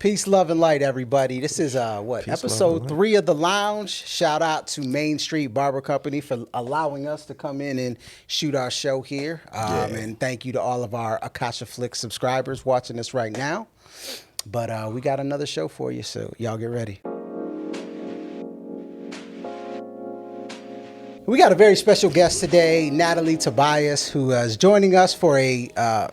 Peace, love, and light, everybody. This is Peace, episode 3 of The Lounge. Shout out to Main Street Barber Company for allowing us to come in and shoot our show here. And thank you to all of our Akasha Flick subscribers watching us right now. But we got another show for you, so y'all get ready. We got a very special guest today, Natalie Tobias, who is joining us for a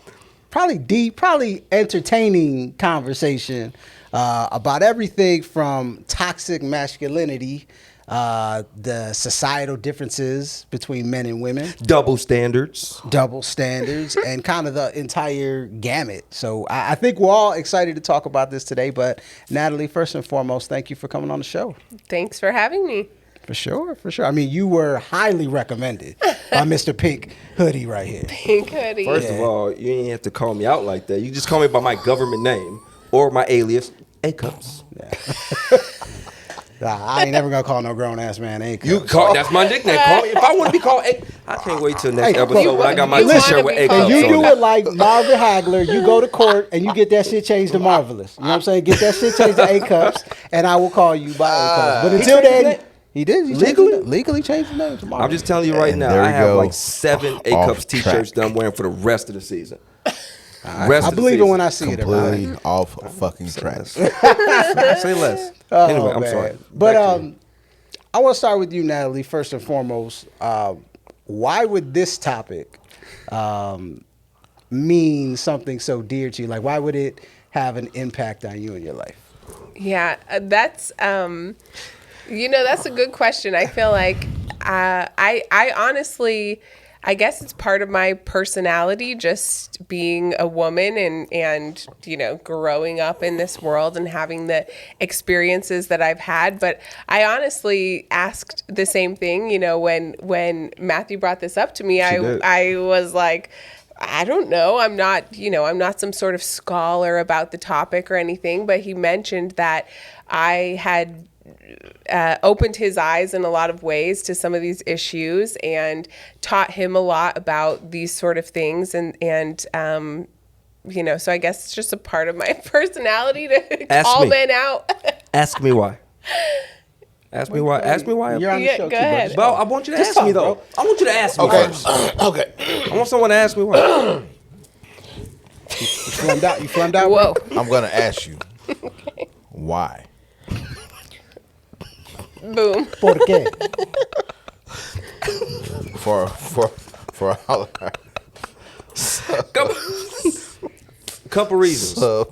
probably deep, probably entertaining conversation about everything from toxic masculinity, the societal differences between men and women, double standards, and kind of the entire gamut. So I think we're all excited to talk about this today. But Natalie, first and foremost, thank you for coming on the show. Thanks for having me. For sure. I mean, you were highly recommended by Mr. Pink Hoodie right here. Pink Hoodie. First of all, you ain't have to call me out like that. You just call me by my government name or my alias, A-Cups. Yeah. I ain't never gonna call no grown ass man A-Cups. That's my nickname. Call me if I want to be called A. I can't wait till next episode when I got my t-shirt with A-Cups. And you do on it like Marvin Hagler. You go to court and you get that shit changed to Marvelous. You know what I'm saying? Get that shit changed to A-Cups, and I will call you by A-Cups. But until then. He did. He legally changed the name tomorrow. I'm just telling you right now, I have like 7 A-Cups t-shirts that I'm wearing for the rest of the season. I believe it when I see it. Completely off fucking track. Say less. Anyway, I'm sorry. But I want to start with you, Natalie, first and foremost. Why would this topic mean something so dear to you? Like, why would it have an impact on you in your life? Yeah, that's... that's a good question. I feel like I honestly, I guess it's part of my personality, just being a woman and growing up in this world and having the experiences that I've had. But I honestly asked the same thing, when Matthew brought this up to me, I was like, I don't know. I'm not some sort of scholar about the topic or anything, but he mentioned that I had opened his eyes in a lot of ways to some of these issues and taught him a lot about these sort of things. And so I guess it's just a part of my personality to call men out. Ask me why. Ask me why. You're on the show go ahead. too, Well, I want you to ask me, though. Bro. I want you to ask me first. Okay. I want someone to ask me why. You flummed out? Whoa. I'm gonna ask you. Okay. Why? Boom. ¿Por qué? For all Couple reasons.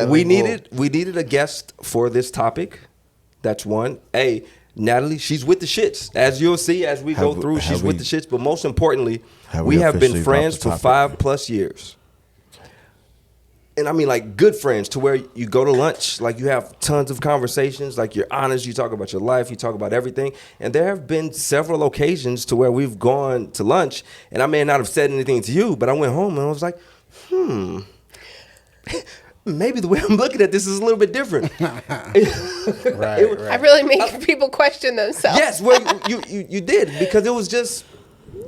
We needed a guest for this topic. That's one. Hey, Natalie, she's with the shits. As you'll see as we go through, she's with the shits. But most importantly, we have been friends for 5+ years. And I mean, like, good friends to where you go to lunch, like, you have tons of conversations, like, you're honest, you talk about your life, you talk about everything. And there have been several occasions to where we've gone to lunch, and I may not have said anything to you, but I went home and I was like, maybe the way I'm looking at this is a little bit different. Right. I really make people question themselves. Yes, well, you did, because it was just,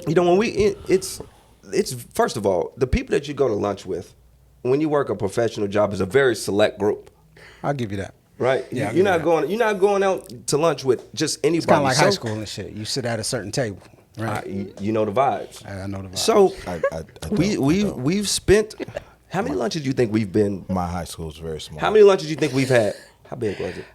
when it's first of all, the people that you go to lunch with, when you work a professional job, is a very select group. I'll give you that. Right? Yeah, you're not going out to lunch with just anybody. It's kind of like high school and shit. You sit at a certain table, right? You know the vibes. I know the vibes. So we've spent. How many lunches do you think we've been? My high school is very small. How many lunches do you think we've had? How big was it?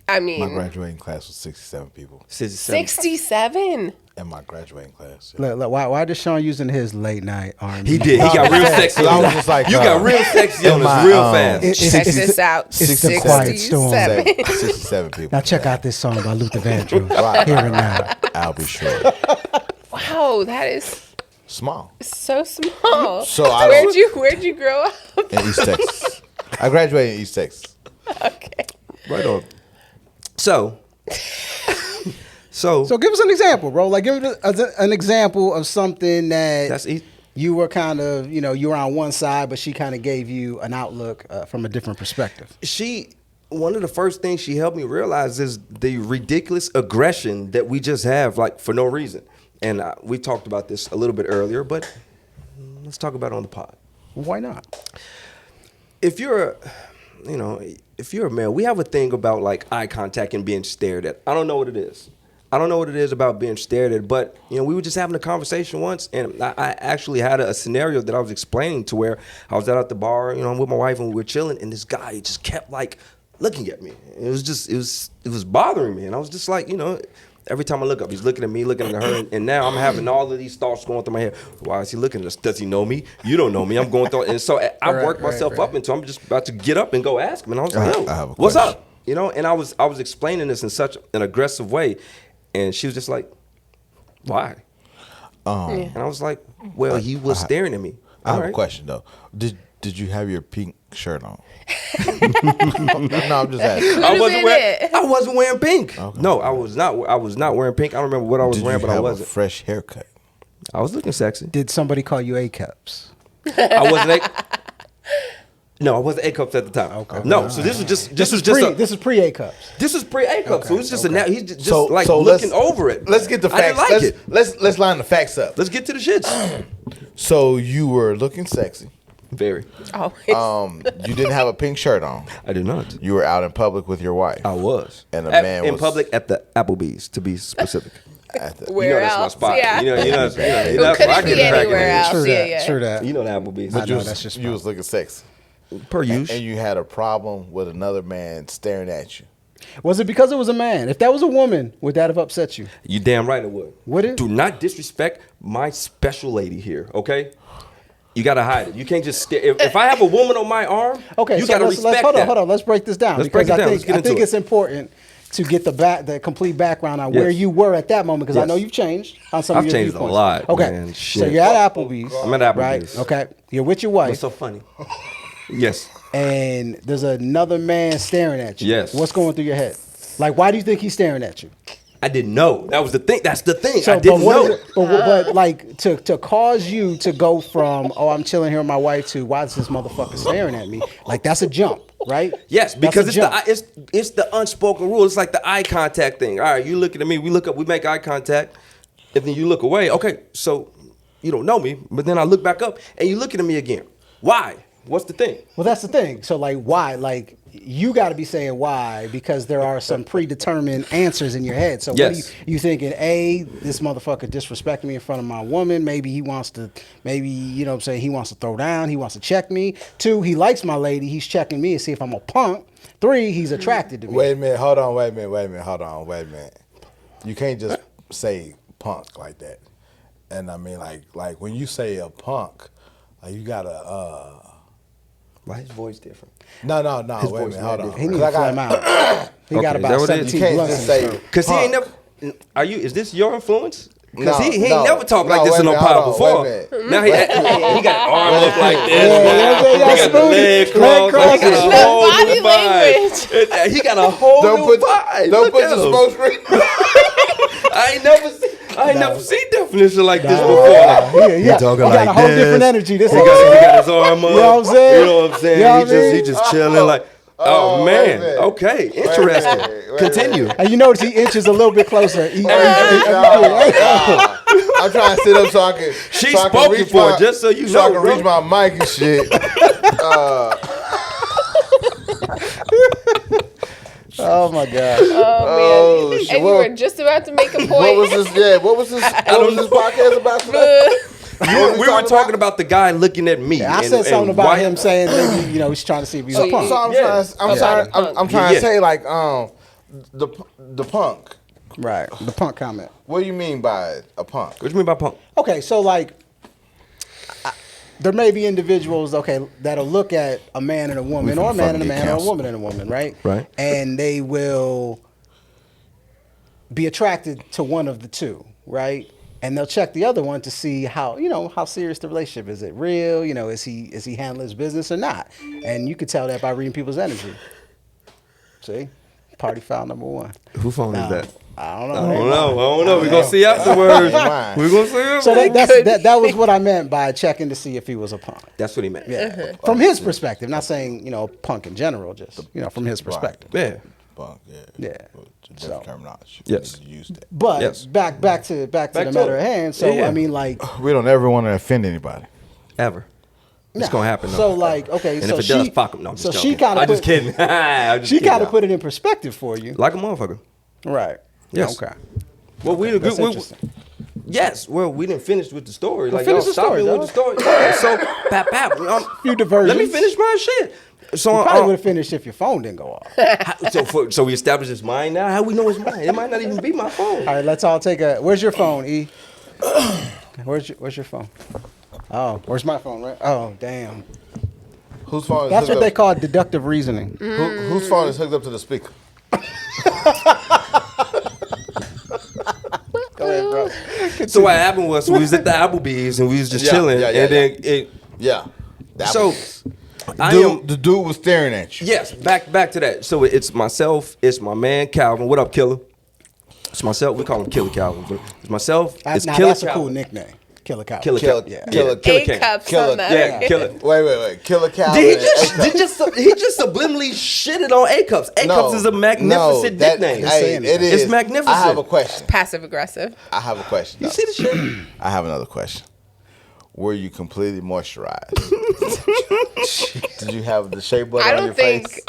I mean, my graduating class was 67 people. 67. In my graduating class. Yeah. Look, why is Sean using his late night R&B? He did. He got real sexy. I was just like, you got real sexy on us real fast. Check this out. It's the quiet storm. 67 people. Now check out this song by Luther Vandross. Right. Here and now. I'll be sure. Wow, that is small. So small. So where'd you grow up? In East Texas. I graduated in East Texas. Okay. Right on. So give us an example, bro. Like, give us an example of something that you were kind of, you were on one side, but she kind of gave you an outlook from a different perspective. One of the first things she helped me realize is the ridiculous aggression that we just have, like, for no reason. And we talked about this a little bit earlier, but let's talk about it on the pod. Why not? If you're you know, if you're a male, we have a thing about like eye contact and being stared at. I don't know what it is. I don't know what it is about being stared at, but you know, we were just having a conversation once, and I actually had a scenario that I was explaining to where I was out at the bar, you know, with my wife, and we were chilling, and this guy just kept like looking at me. It was bothering me, and I was just like, you know, every time I look up, he's looking at me, looking at her, and now I'm having all of these thoughts going through my head. Why is he looking at us? Does he know me? You don't know me. I'm going through, and so I worked myself up into. I'm just about to get up and go ask him, and I was like, yo, what's up? You know, and I was explaining this in such an aggressive way. And she was just like, why? And I was like, well, he was staring at me. I have a question, though. Did you have your pink shirt on? No, I'm just asking. I wasn't wearing pink. Okay. No, I was not wearing pink. I don't remember what I was wearing, but I wasn't. Did you have a fresh haircut? I was looking sexy. Did somebody call you A-cups? I wasn't No, I wasn't A-cups at the time. Okay. No, so this is pre-A-cups. This is pre-A-cups. Okay. So it's just he's just so looking over it. Let's get the facts. Let's line the facts up. Let's get to the shits. So you were looking sexy. Very. Always. You didn't have a pink shirt on. I did not. You were out in public with your wife. I was. And man in was public at the Applebee's, to be specific. Where that's else? my spot. Yeah. You know, couldn't be anywhere else. True that. Yeah. True that. You know the Applebee's. But you was looking sexy. Per use. And you had a problem with another man staring at you. Was it because it was a man? If that was a woman, would that have upset you? You damn right it would. Would it? Do not disrespect my special lady here, okay? You gotta hide it. You can't just stare. If I have a woman on my arm, okay, you so gotta respect that. Hold on. Let's break this down. Let's break it down. I think it's important to get the complete background on where you were at that moment, because I know you've changed on some of your viewpoints. I've changed a lot. Okay, man. so you're at Applebee's. I'm at Applebee's. Right? Okay, you're with your wife. What's so funny? Yes. And there's another man staring at you. Yes. What's going through your head? Like, why do you think he's staring at you? I didn't know. That was the thing. That's the thing. So, I didn't know. But like to cause you to go from, oh, I'm chilling here with my wife, to why is this motherfucker staring at me? Like, that's a jump, right? Yes, because it's the unspoken rule. It's like the eye contact thing. All right, you looking at me, we look up, we make eye contact, and then you look away. Okay, so you don't know me, but then I look back up and you looking at me again. Why? What's the thing? Well, that's the thing. So, like, why? Like, you got to be saying why, because there are some predetermined answers in your head. So, yes. What are you thinking? A, this motherfucker disrespecting me in front of my woman. Maybe he wants to, you know what I'm saying, he wants to throw down. He wants to check me. 2, he likes my lady. He's checking me to see if I'm a punk. 3, he's attracted to me. Wait a minute. Hold on. Wait a minute. You can't just say punk like that. And I mean, like when you say a punk, like you gotta. Why his voice different? No. Wait a minute. Hold on. He needs to fly him out. He got about 17 You can't blunts. just say because he ain't never. Is this your influence? Because he ain't never talked like No, this in no pod before. Now he got an arm up like this. He got the leg crossed. He got a whole body new vibe. He got a whole new vibe. Don't put the smoke screen. I ain't never seen definition like this before. He got a whole different energy. This he got his arm up. You know what I'm saying? You know what I'm saying? He just chilling like. Oh man. Okay. Interesting. Continue. And you notice he inches a little bit closer. I'm trying to sit up so I can. She spoke for just so you know. So I can reach my mic and shit. Oh my gosh. Oh man. And you were just about to make a point. What was this? Yeah. What was this podcast about today? We were talking about the guy looking at me. Yeah, I said something about him saying maybe he's trying to see if he's a punk. So I'm trying to say like the punk. Right. The punk comment. What do you mean by a punk? What do you mean by punk? Okay, so like there may be individuals, that'll look at a man and a woman, or a man and a man, or a woman and a woman, right? Right. And they will be attracted to one of the two, right? And they'll check the other one to see how serious the relationship is. It real? Is he handling his business or not? And you can tell that by reading people's energy. See? Party foul number 1. Who phone is that? I don't know. We're going to see afterwards. We're going to see afterwards. So that was what I meant by checking to see if he was a punk. That's what he meant. Yeah. From his perspective, not saying, punk in general, just, from his perspective. Yeah. Punk, Yeah. Different terminology. Yes. Used it. But yes. back to the matter at hand. So, yeah. I mean, like. We don't ever want to offend anybody. Ever. It's gonna happen. Though. So like, okay, and so if it does, fuck him. No, I'm just she joking. kind of. I'm just kidding. She kind of put it in perspective for you, like a motherfucker. right? Yes. Okay. Well, That's interesting. yes. Well, we didn't finish with the story. Like, finish y'all the stop story, me with dog. the story. Yeah, so, pap. Few diversions. Let me finish my shit. So, You probably would have finished if your phone didn't go off. so we established it's mine now. How we know it's mine? It might not even be my phone. All right, let's all take a. Where's your phone, E? Where's your phone? Oh, where's my phone? Right. Oh, damn. Whose phone is That's hooked what they up? call deductive reasoning. Whose phone is hooked up to the speaker? Go ahead, bro. So what happened was we was at the Applebee's and we was just chilling, and then it. Yeah. That So was- I dude, am. the dude was staring at you. Yes, back to that. So it's myself, it's my man Calvin. What up, Killer? It's myself. We call him Killer Calvin. But it's myself. It's Now, Killer that's a Calvin. cool nickname. Killer Cow. Killer Killer, Calvin. Yeah. killer, Killer A King. cups Killer- on that. Yeah, Killer. Wait. Killer Calvin. Did and he just subliminally shitted on A cups? A cups is a magnificent nickname. Hey, it is. It's magnificent. I have a question. Passive aggressive. I have a question. You see the shit? I have another question. Were you completely moisturized? Did you have the shea butter I on don't your think- face?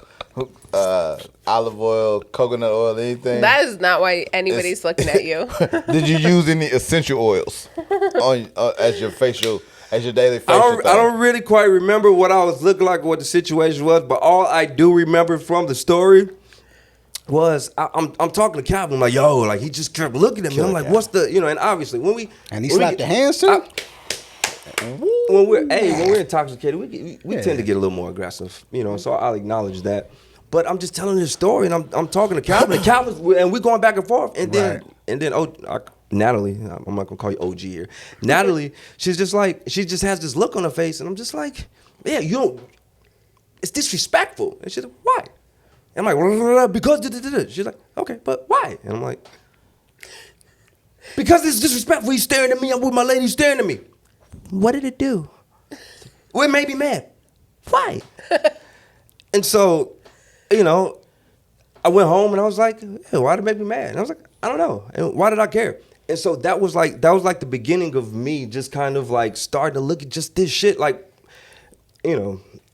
Olive oil, coconut oil, anything? That is not why anybody's looking at you. Did you use any essential oils on as your daily facial? I don't really quite remember what I was looking like or what the situation was, but all I do remember from the story was I'm talking to Calvin, I'm like, yo, like he just kept looking at me. I'm like, what's the, and obviously when we And he slapped the hands too? when we're intoxicated, we tend to get a little more aggressive, so I'll acknowledge that. But I'm just telling this story, and I'm talking to Calvin, and we're going back and forth, and then Natalie, I'm not gonna call you OG here. Natalie, she just has this look on her face, and I'm just like, yeah, it's disrespectful. And she's like, why? And I'm like, because she's like, okay, but why? And I'm like, because it's disrespectful. He's staring at me. I'm with my lady staring at me. What did it do? Well, it made me mad. Why? And so, I went home and I was like, hey, why did it make me mad? And I was like, I don't know. And why did I care? And so that was like the beginning of me just kind of like starting to look at just this shit. Like,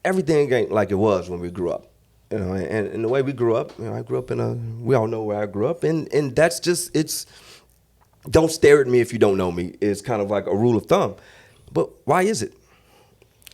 everything ain't like it was when we grew up. And the way we grew up, I grew up we all know where I grew up. And that's just, don't stare at me if you don't know me is kind of like a rule of thumb. But why is it?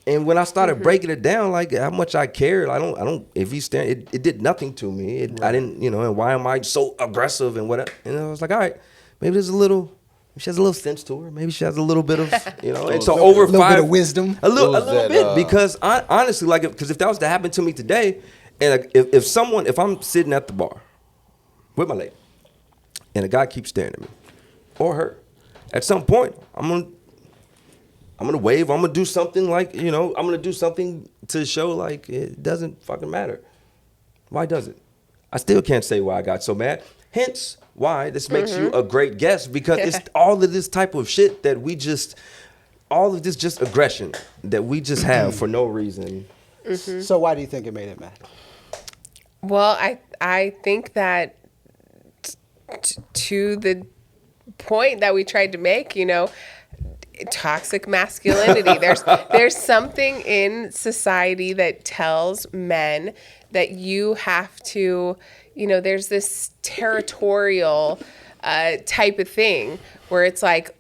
And when I started breaking it down, like how much I cared, I don't. If he's staring, it did nothing to me. I didn't, and why am I so aggressive and whatever? And I was like, all right, maybe she has a little sense to her. Maybe she has a little bit of, And so over a little 5, bit of wisdom, a little bit, because honestly, because if that was to happen to me today, and if I'm sitting at the bar with my lady, and a guy keeps staring at me, or her, at some point, I'm gonna wave. I'm gonna do something like, I'm gonna do something to show like it doesn't fucking matter. Why does it? I still can't say why I got so mad. Hence why this makes you a great guest, because it's all of this type of shit that all of this just aggression that we just have for no reason. So why do you think it made it mad? Well, I think that to the point that we tried to make, toxic masculinity. There's something in society that tells men that you have to, there's this territorial type of thing where it's like,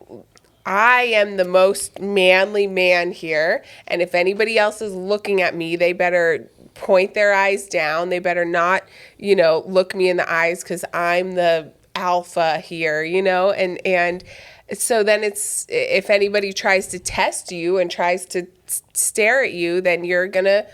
I am the most manly man here, and if anybody else is looking at me, they better point their eyes down. They better not, look me in the eyes because I'm the alpha here, and so then it's, if anybody tries to test you and tries to stare at you, then you're gonna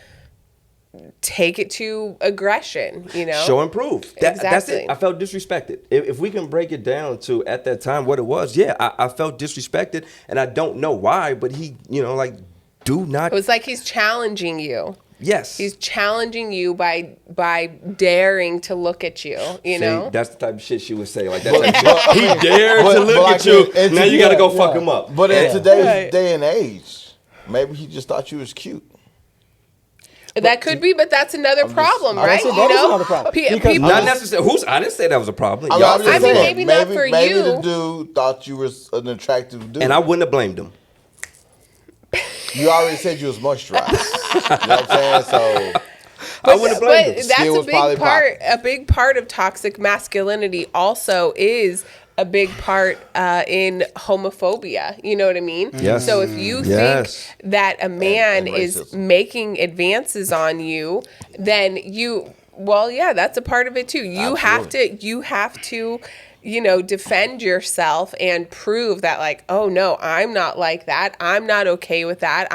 take it to aggression, Show and prove. That's Exactly. it. I felt disrespected. If we can break it down to at that time what it was, I felt disrespected, and I don't know why, but he, do not. It was like he's challenging you. Yes. He's challenging you by daring to look at you, See, that's the type of shit she would say. Like that. He dared but- to look but at you. and Now you got to go fuck him up. But in today's Right. day and age, maybe he just thought you was cute. That could be, but that's another problem, I right? said that is another problem. Because Not necessarily. I didn't say that was a problem. I'm Y'all just I mean, saying, maybe not for maybe you. the dude thought you were an attractive dude. and I wouldn't have blamed him. You already said you was moisturized. You know what I'm saying? So I wouldn't blame you. But that's Skill a was probably big part. A big part of toxic masculinity also is a big part in homophobia. You know what I mean? Yes. So if you Yes. think that a man And is racism. making advances on you, then well, yeah, that's a part of it too. You have to, defend yourself and prove that, like, oh no, I'm not like that. I'm not okay with that.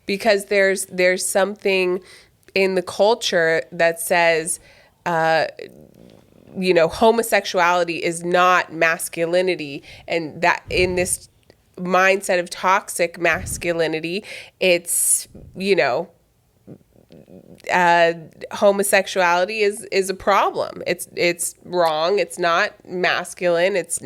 Because there's something in the culture that says, homosexuality is not masculinity, and that in this mindset of toxic masculinity, it's, homosexuality is a problem. It's wrong. It's not masculine. It's,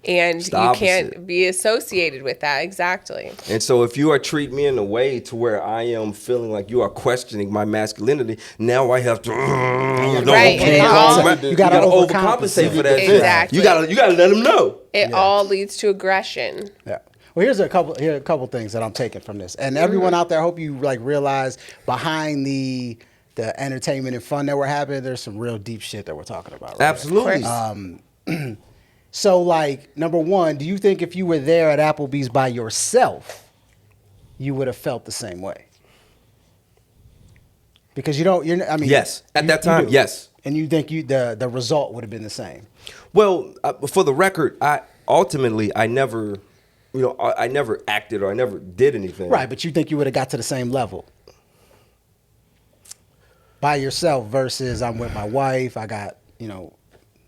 and It's the you opposite. can't be associated with that. Exactly. And so if you are treating me in a way to where I am feeling like you are questioning my masculinity, now I have to Right, and you gotta overcompensate for that shit. Exactly. You gotta let them know. It all leads to aggression. Yeah. Well, here are a couple things that I'm taking from this, and everyone out there, I hope you realize behind the entertainment and fun that we're having, there's some real deep shit that we're talking about. Right? Absolutely. So, number one, do you think if you were there at Applebee's by yourself, you would have felt the same way? Because Yes. At that time, yes. And you think the result would have been the same? Well, for the record, I never, I never acted or I never did anything. Right, but you think you would have got to the same level by yourself versus I'm with my wife, I got,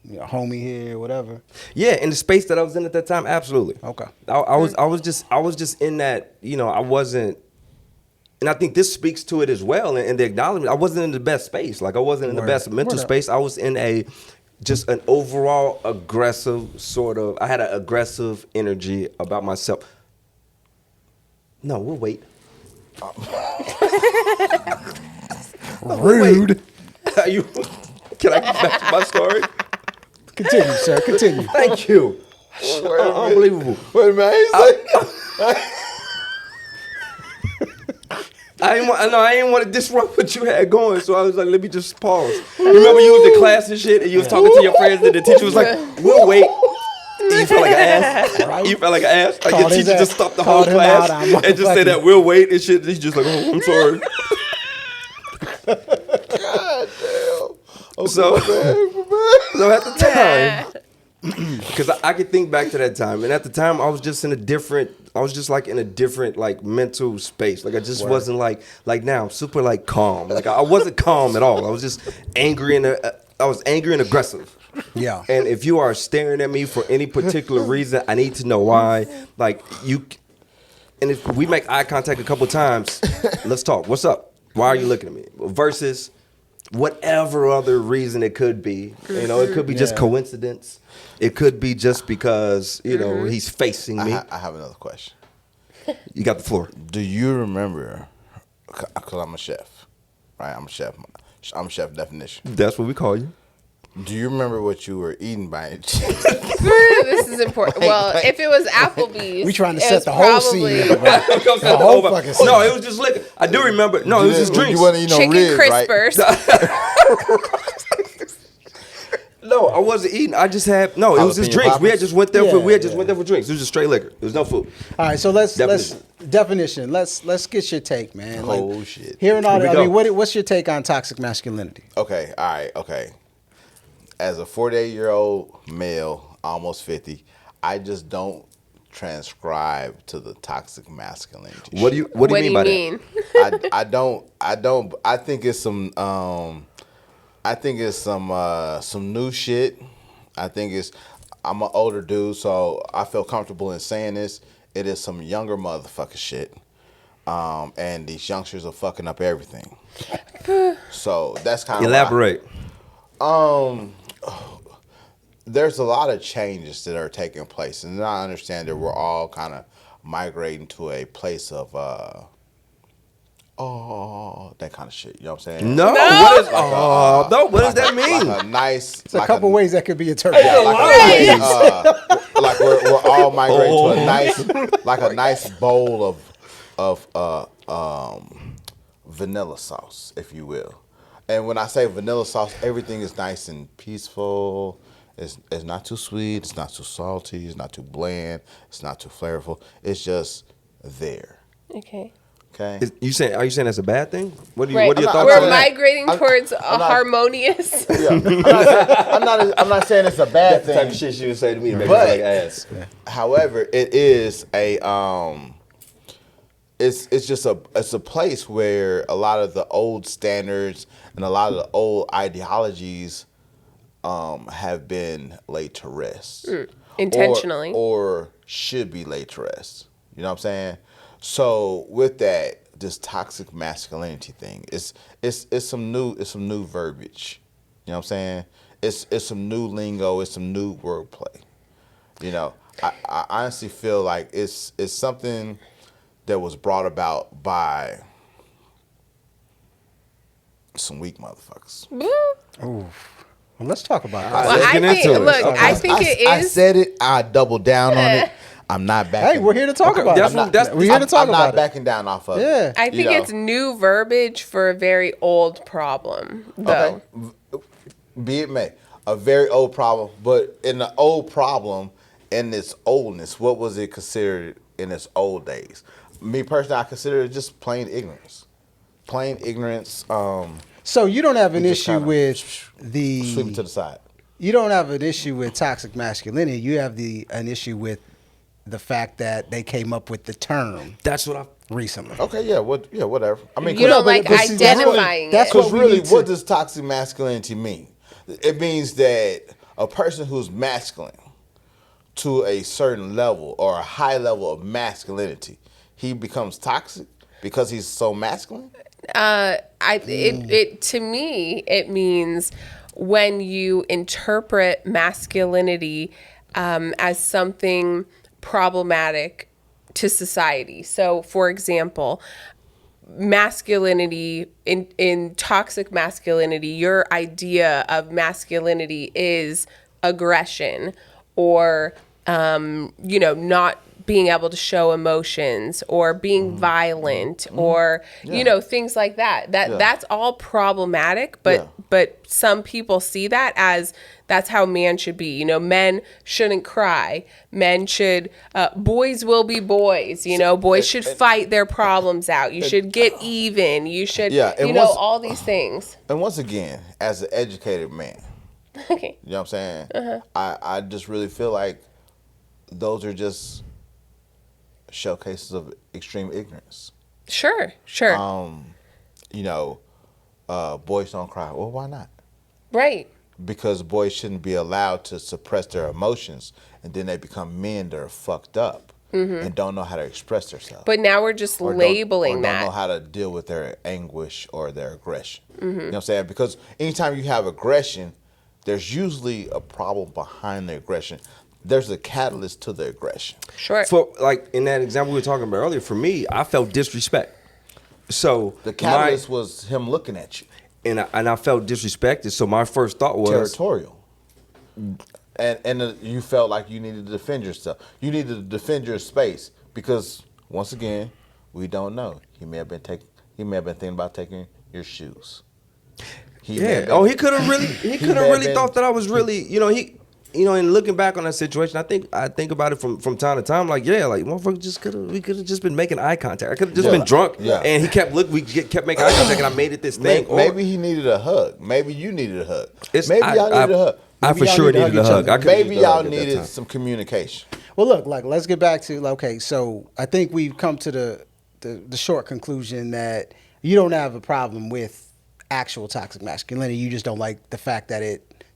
a homie here, whatever. Yeah, in the space that I was in at that time, absolutely. Okay. I was just in that, I wasn't, and I think this speaks to it as well, and the acknowledgement. I wasn't in the best space. Like I wasn't in the best mental space. I was in just an overall aggressive I had an aggressive energy about myself. No, we'll wait. Rude. Can I get back to my story? Continue, sir. Continue. Thank you. Unbelievable. Wait a minute. I didn't want to disrupt what you had going, so I was like, let me just pause. Remember you was in class and shit, and you was talking to your friends, and the teacher was like, we'll wait. And you felt like an ass. Right. You felt like an ass. Like Called your his teacher ass. just stopped the whole Called him class out on and just said that we'll wait and shit. And he's just like, oh, I'm sorry. God damn. So at the time, because I could think back to that time, and at the time I was just in a different mental space. Like I just wasn't like now I'm super calm. Like I wasn't calm at all. I was just angry and aggressive. Yeah. And if you are staring at me for any particular reason, I need to know why. And if we make eye contact a couple times, let's talk. What's up? Why are you looking at me? Versus whatever other reason it could be. It could be just coincidence. It could be just because, he's facing me. I have another question. You got the floor. Do you remember, because I'm a chef, right? I'm a chef. I'm chef definition. That's what we call you. Do you remember what you were eating by any chance? This is important. Well, if it was Applebee's, We trying to it set was the whole probably scene. The whole fucking scene. No, it was just liquor. I do remember. No, it was just drinks. You wasn't eating no chicken ribs, right? crispers. No, I wasn't eating. I just had it was just Jalapeno drinks. We had poppers? just went there Yeah, went there for drinks. It was just straight liquor. There was no food. All right, so let's Definition. Let's get your take, man. Oh, shit. Hearing all Here that, we go. what's your take on toxic masculinity? Okay, all right, okay. As a 48-year-old male, almost 50, I just don't transcribe to the toxic masculinity. What do you mean by that? I don't. I think it's some. Some new shit. I'm an older dude, so I feel comfortable in saying this. It is some younger motherfucker shit. And these youngsters are fucking up everything. So that's kind of Elaborate. There's a lot of changes that are taking place, and I understand that we're all kind of migrating to a place of that kind of shit. You know what I'm saying? No. What does that mean? Like a nice. It's a couple ways that could be interpreted. Like we're all migrating to a nice bowl of vanilla sauce, if you will. And when I say vanilla sauce, everything is nice and peaceful. It's not too sweet. It's not too salty. It's not too bland. It's not too flavorful. It's just there. Okay. Okay. Are you saying that's a bad thing? What are Right. your thoughts We're on that? migrating towards a harmonious. Yeah. I'm not saying it's a bad That's the type thing. of shit she would say to me. But, But- like ass. However, it is a it's just a place where a lot of the old standards and a lot of the old ideologies have been laid to rest. Intentionally. Or should be laid to rest. You know what I'm saying? So with that, this toxic masculinity thing, it's some new verbiage. You know what I'm saying? It's some new lingo, it's some new wordplay. You know, I honestly feel like it's something that was brought about by some weak motherfuckers. Well, let's talk about that. Well, Let's I get think, into it. look, Okay. I think it I is. said it. I doubled down on it. I'm not backing. Hey, we're here to talk Okay, about that's it. what- We're here to talk I'm about not it. backing down off of Yeah. it. I think You know? it's new verbiage for a very old problem, though. Okay. Be it may. A very old problem. But in the old problem, in its oldness, what was it considered in its old days? Me personally, I consider it just plain ignorance. Plain ignorance. So you don't have an We just issue kinda with sweep it to the the side. you don't have an issue with toxic masculinity. You have an issue with the fact that they came up with the term That's what I. recently. Okay, yeah, whatever. I mean, You don't but- like but see, that's really- identifying that's it. what because we really, need to- what does toxic masculinity mean? It means that a person who's masculine to a certain level or a high level of masculinity, he becomes toxic because he's so masculine. To me, it means when you interpret masculinity as something problematic to society. So, for example, masculinity in toxic masculinity, your idea of masculinity is aggression or not being able to show emotions or being violent or things like that. That's all problematic, but some people see that as that's how man should be. Men shouldn't cry. Men should boys will be boys. Boys should fight their problems out. You should get even. You should all these things. And once again, as an educated man, Okay. you know what I'm saying? I just really feel like those are just showcases of extreme ignorance. Sure. Boys don't cry. Well, why not? Right. Because boys shouldn't be allowed to suppress their emotions, and then they become men that are fucked up and don't know how to express themselves. But now we're just labeling don't that. know how to deal with their anguish or their aggression. You know what I'm saying? Because anytime you have aggression, there's usually a problem behind the aggression. There's a catalyst to the aggression. Sure. For like in that example we were talking about earlier, for me, I felt disrespect. So The catalyst was him looking at you. and I felt disrespected. So my first thought was Territorial. And you felt like you needed to defend yourself. You needed to defend your space because once again, we don't know. He may have been thinking about taking your shoes. He he could have really thought that I was really, and looking back on that situation, I think about it from time to time, like motherfucker we could have just been making eye contact. I could have just been drunk, and he kept kept making eye contact, and I made it this thing. Maybe he needed a hug. Maybe you needed a hug. It's- Maybe y'all needed a hug. I for sure needed a hug. I could've Maybe used a y'all hug at that needed time. some communication. Well, look, let's get back to so I think we've come to the short conclusion that you don't have a problem with actual toxic masculinity. You just don't like the fact that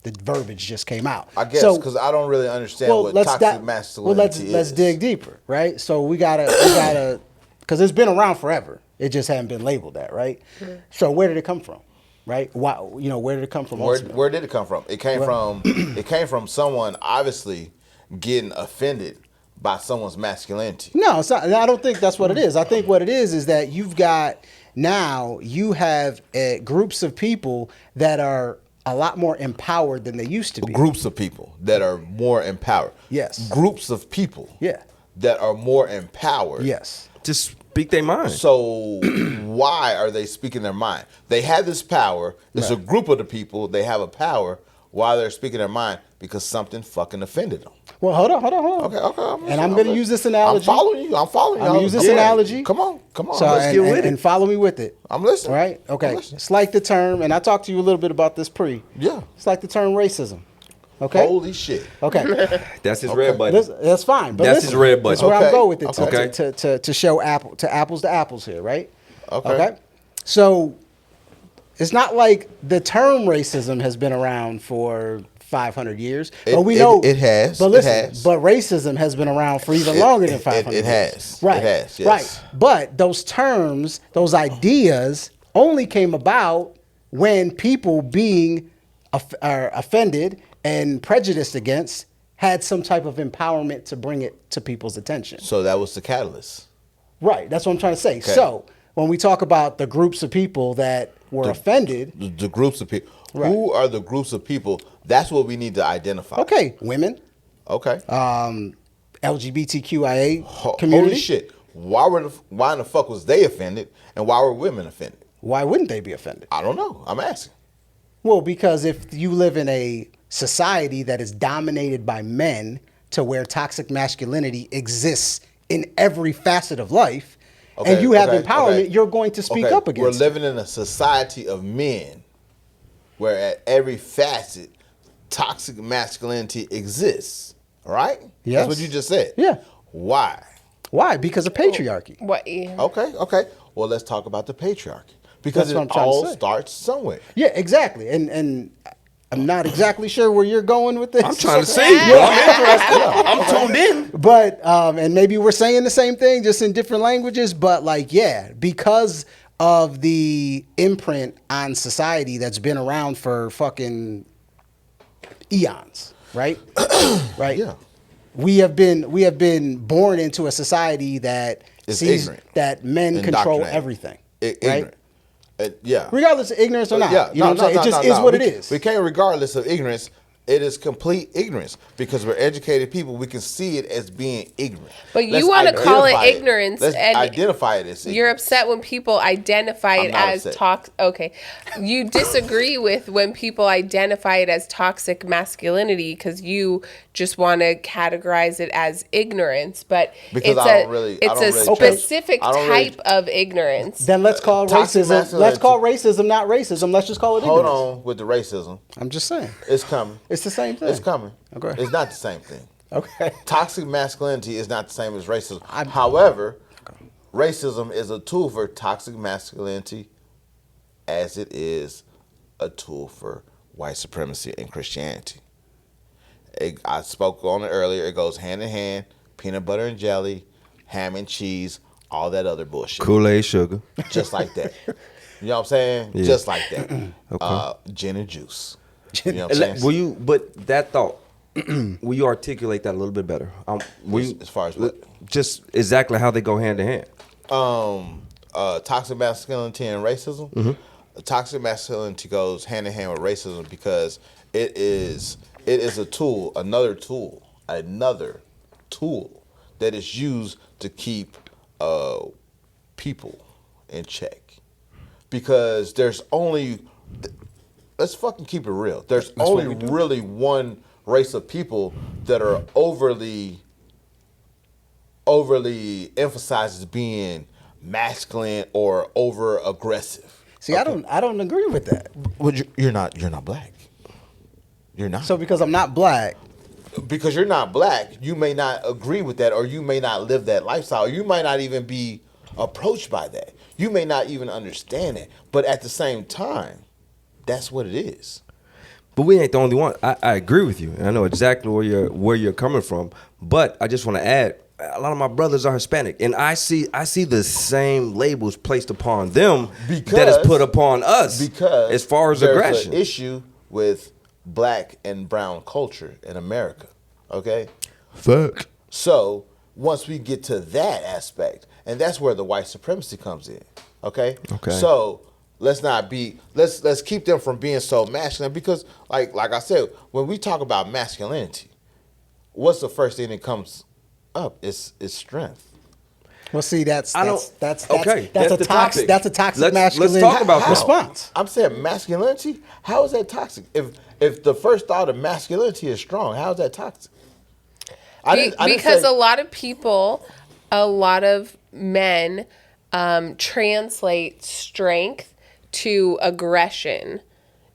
the verbiage just came out. I guess because I don't really understand what toxic masculinity is. Let's dig deeper, right? So we gotta because it's been around forever. It just hadn't been labeled that, right? So where did it come from, right? Why where did it come from? Where did it come from? It came from someone obviously getting offended by someone's masculinity. No, it's not. I don't think that's what it is. I think what it is that you have groups of people that are a lot more empowered than they used to be. Groups of people that are more empowered. Yes. Groups of people. Yeah. That are more empowered. Yes. Just speak their mind. So why are they speaking their mind? They have this power. It's a group of the people. They have a power. Why they're speaking their mind? Because something fucking offended them. Well, hold on. Okay. And I'm going to use this analogy. I'm following you. I'm going to use this analogy. Come on. So, Let's get with it. And follow me with it. I'm listening. Right? Okay. It's like the term, and I talked to you a little bit about this pre. Yeah. It's like the term racism. Okay. Holy shit. Okay. That's his red button. That's fine. But that's his red button. That's where I'm going with it. Okay. To show apples to apples here, right? Okay. So it's not like the term racism has been around for 500 years, but we know it has. But listen, it has. but racism has been around for even longer than 500 It years. has. Right. It has. Yes. Right. But those terms, those ideas, only came about when people being offended and prejudiced against had some type of empowerment to bring it to people's attention. So that was the catalyst. Right. That's what I'm trying to say. Okay. So when we talk about the groups of people that were offended. The groups of people. Right. Who are the groups of people? That's what we need to identify. Okay. Women. Okay. LGBTQIA community. Holy shit. Why in the fuck was they offended and why were women offended? Why wouldn't they be offended? I don't know. I'm asking. Well, because if you live in a society that is dominated by men to where toxic masculinity exists in every facet of life, and you have empowerment, you're going to speak up against We're living in a society of men where at every facet, toxic masculinity exists. All right? Yes. That's what you just said. Yeah. Why? Why? Because of patriarchy. What? Okay. Well, let's talk about the patriarchy. Because That's what I'm it trying to all say. starts somewhere. Yeah, exactly. And I'm not exactly sure where you're going with this. I'm trying to see. Bro. I'm interested. I'm tuned in. But and maybe we're saying the same thing just in different languages, but like, yeah, because of the imprint on society that's been around for fucking eons, right? Right? Yeah. We have been born into a society that It's sees ignorant. that men control Indoctrinated. everything. Ignorant. Right? Yeah. Regardless of ignorance or not. Yeah, You know what I'm saying? It just is what it is. We can't, regardless of ignorance, it is complete ignorance because we're educated people. We can see it as being ignorant. But you want to call it identify ignorance, Let's and identify it as ignorance. you're upset when people identify it not as upset. Okay, you disagree with when people identify it as toxic masculinity because you just want to categorize it as ignorance. But Because it's I don't really- specific I don't really- type of ignorance. Then let's call Toxic racism. masculinity. Let's call racism not racism. Let's just call it Hold ignorance. on with the racism. I'm just saying. It's coming. It's the same thing. It's coming. Okay. It's not the same thing. Okay. Toxic masculinity is not the same as racism. However, racism is a tool for toxic masculinity as it is a tool for white supremacy and Christianity. I spoke on it earlier. It goes hand in hand. Peanut butter and jelly, ham and cheese, all that other bullshit. Kool-Aid sugar. Just like that. You know what I'm saying? Yeah. Just like that. Gin and juice. You know what I'm saying? Will you? But that thought. Will you articulate that a little bit better? Will you, As far as what? just exactly how they go hand in hand. Toxic masculinity and racism. Mm-hmm. Toxic masculinity goes hand in hand with racism because it is a tool, another tool that is used to keep people in check. Because there's only, let's fucking keep it real. There's only really one race of people that are overly emphasized as being masculine or over aggressive. See, okay. I don't agree with that. Well, you're not black. You're not. So because I'm not black, because you're not black, you may not agree with that, or you may not live that lifestyle. You might not even be approached by that. You may not even understand it. But at the same time, that's what it is. But we ain't the only one. I agree with you, and I know exactly where you're coming from. But I just want to add, a lot of my brothers are Hispanic, and I see the same labels placed upon them that is put upon us. Because as far as there's aggression, an issue with black and brown culture in America. Okay. fuck. So once we get to that aspect, and that's where the white supremacy comes in. Okay. Okay. So let's keep them from being so masculine because, like I said, when we talk about masculinity, what's the first thing that comes up? It's strength. Well, see, that's okay. a toxic. That's a toxic masculine let's talk about response. I'm saying masculinity. How is that toxic? If the first thought of masculinity is strong, how is that toxic? Because a lot of people, a lot of men translate strength to aggression.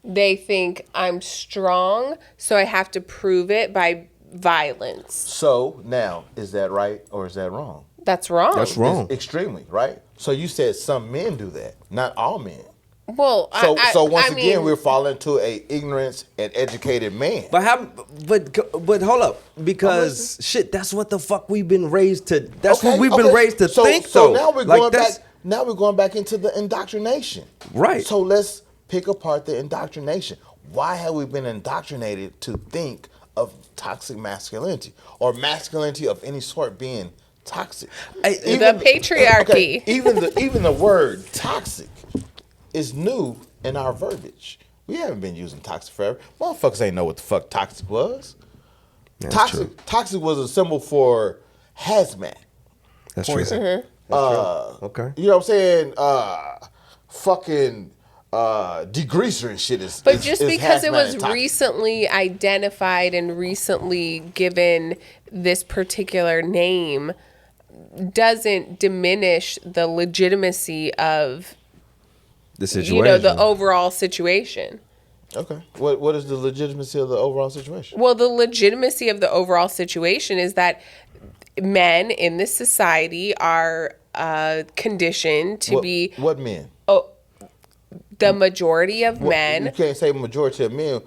They think I'm strong, so I have to prove it by violence. So now, is that right or is that wrong? That's wrong. That's wrong. It's extremely, right? So you said some men do that, not all men. Well, So once again, we're falling to a ignorance and educated man. But hold up, because shit, that's what the fuck we've been raised to. That's what we've been raised to think. So now we're going back. Now we're going back into the indoctrination. Right. So let's pick apart the indoctrination. Why have we been indoctrinated to think of toxic masculinity or masculinity of any sort being toxic? The patriarchy. Okay, even the word toxic is new in our verbiage. We haven't been using toxic forever. Motherfuckers ain't know what the fuck toxic was. Toxic was a symbol for hazmat. That's true. Mm-hmm. Okay. You know what I'm saying? Fucking degreaser and shit is. But just is because it hazmat was and toxic. recently identified and recently given this particular name doesn't diminish the legitimacy of The situation. you know, the overall situation. Okay. What is the legitimacy of the overall situation? Well, the legitimacy of the overall situation is that men in this society are conditioned to be What men? the majority of men. You can't say majority of men.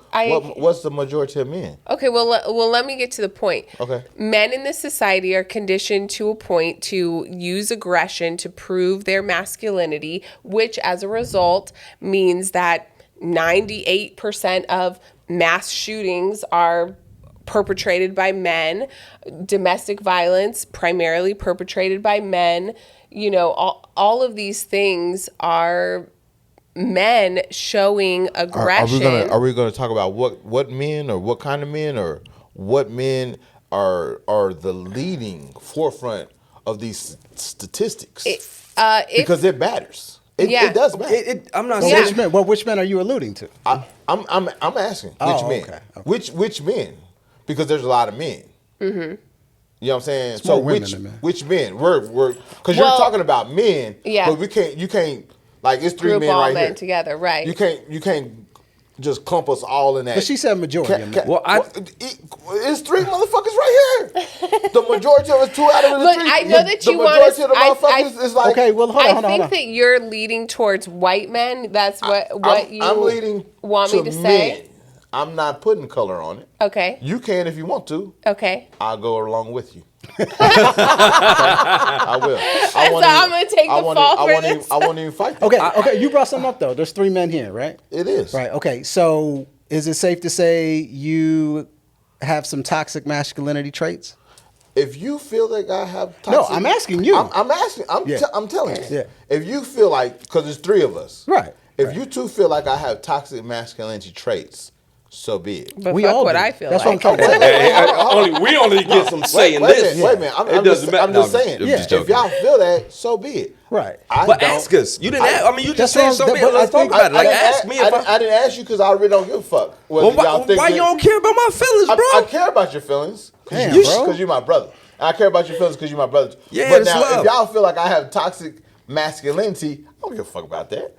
What's the majority of men? Okay, well, let me get to the point. Okay. Men in this society are conditioned to a point to use aggression to prove their masculinity, which as a result means that 98% of mass shootings are perpetrated by men. Domestic violence primarily perpetrated by men. You know, all of these things are men showing aggression. Are we going to talk about what men or what kind of men or what men are the leading forefront of these statistics? Because it matters. It does matter. I'm not Well, saying. which men are you alluding to? I'm asking which men. Okay. Which men? Because there's a lot of men. Mm-hmm. You know what I'm saying? It's So more women than men. which men? We're because you're talking about men. Yeah. But you can't like it's three Group men all right men here. together, right? You can't just clump us all in that. But she said majority of men. Well, it's three motherfuckers right here. The majority of us, 2 out of the Look, three. I know that you want The majority to. of the motherfuckers is like. Okay, well, hold I on. think that you're leading towards white men. That's what you I'm leading want me to say. men. I'm not putting color on it. Okay. You can if you want to. Okay. I'll go along with you. I will. I'm gonna take the fall for this. I won't even fight. Okay, you brought something up though. There's 3 men here, right? It is. Right. Okay. So is it safe to say you have some toxic masculinity traits? If you feel like I have toxic... No, I'm asking you. I'm asking. Yeah. I'm telling you. Yeah. If you feel like... Because there's 3 of us. Right. If you two feel like I have toxic masculinity traits, so be it. But We fuck all what do. I feel That's like. what I'm trying to say. We only get some say in this. Wait a minute. I'm doesn't matter. I'm just No, saying. I'm just If joking. y'all feel that, so be it. Right. But ask us. You didn't ask. I mean, you just That's said what I'm- something. but Let's I talk think- about it. Like, I didn't ask a- me if I didn't ask you because I really don't give a fuck. Well, why you don't care about my feelings, bro? I care about your feelings. Damn, Because bro. you're my brother. I care about your feelings because you're my brother. Yeah, but it's now, love. if y'all feel like I have toxic masculinity, I don't give a fuck about that.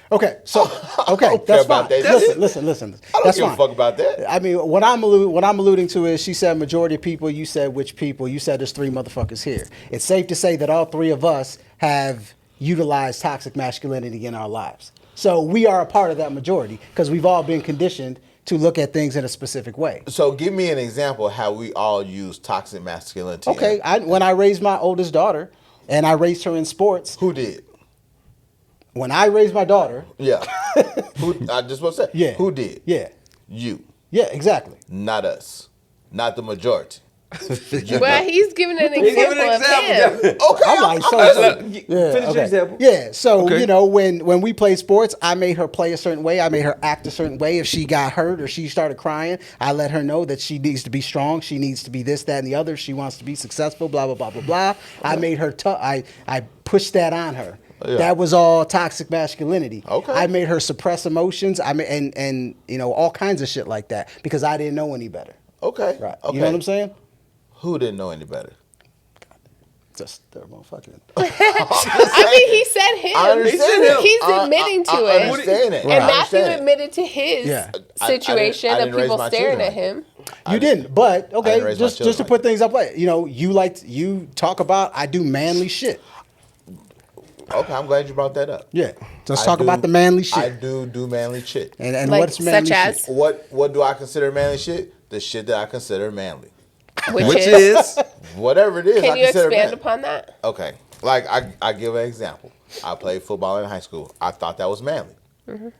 Okay. So I okay, don't care that's about fine. that. Listen. I don't That's give fine. a fuck about that. I mean, what I'm alluding to is she said majority of people. You said which people. You said there's 3 motherfuckers here. It's safe to say that all 3 of us have utilized toxic masculinity in our lives. So we are a part of that majority because we've all been conditioned to look at things in a specific way. So give me an example of how we all use toxic masculinity. Okay, when I raised my oldest daughter, and I raised her in sports. Who did? When I raised my daughter. Yeah. I just want to say. Yeah. Who did? Yeah. You. Yeah. Exactly. Not us. Not the majority. Well, he's giving an example of him. Okay, I'm like, Finish okay. your example. Yeah, so Okay. you know, when we played sports, I made her play a certain way. I made her act a certain way. If she got hurt or she started crying, I let her know that she needs to be strong. She needs to be this, that, and the other. She wants to be successful. Blah blah blah blah blah. I made her tough. I pushed that on her. Yeah. That was all toxic masculinity. Okay. I made her suppress emotions. I made, and you know, all kinds of shit like that because I didn't know any better. Okay. Right. Okay. You know what I'm saying? Who didn't know any better? Just they're motherfucking. I mean, he said him. I understand him. He's admitting to I it. understand it. And I Matthew understand it. admitted to his Yeah. situation I of didn't raise people my staring children at him. You didn't, but didn't okay, raise my just to children put things up, you know, you talk about I do manly shit. Okay, I'm glad you brought that up. Yeah, let's I talk do- about the manly shit. I do manly shit. and Like, what's manly such as? shit? What do I consider manly shit? The shit that I consider manly. Which Which is. is Whatever it is, Can I you consider expand manly. upon that? Okay, like I give an example. I played football in high school. I thought that was manly.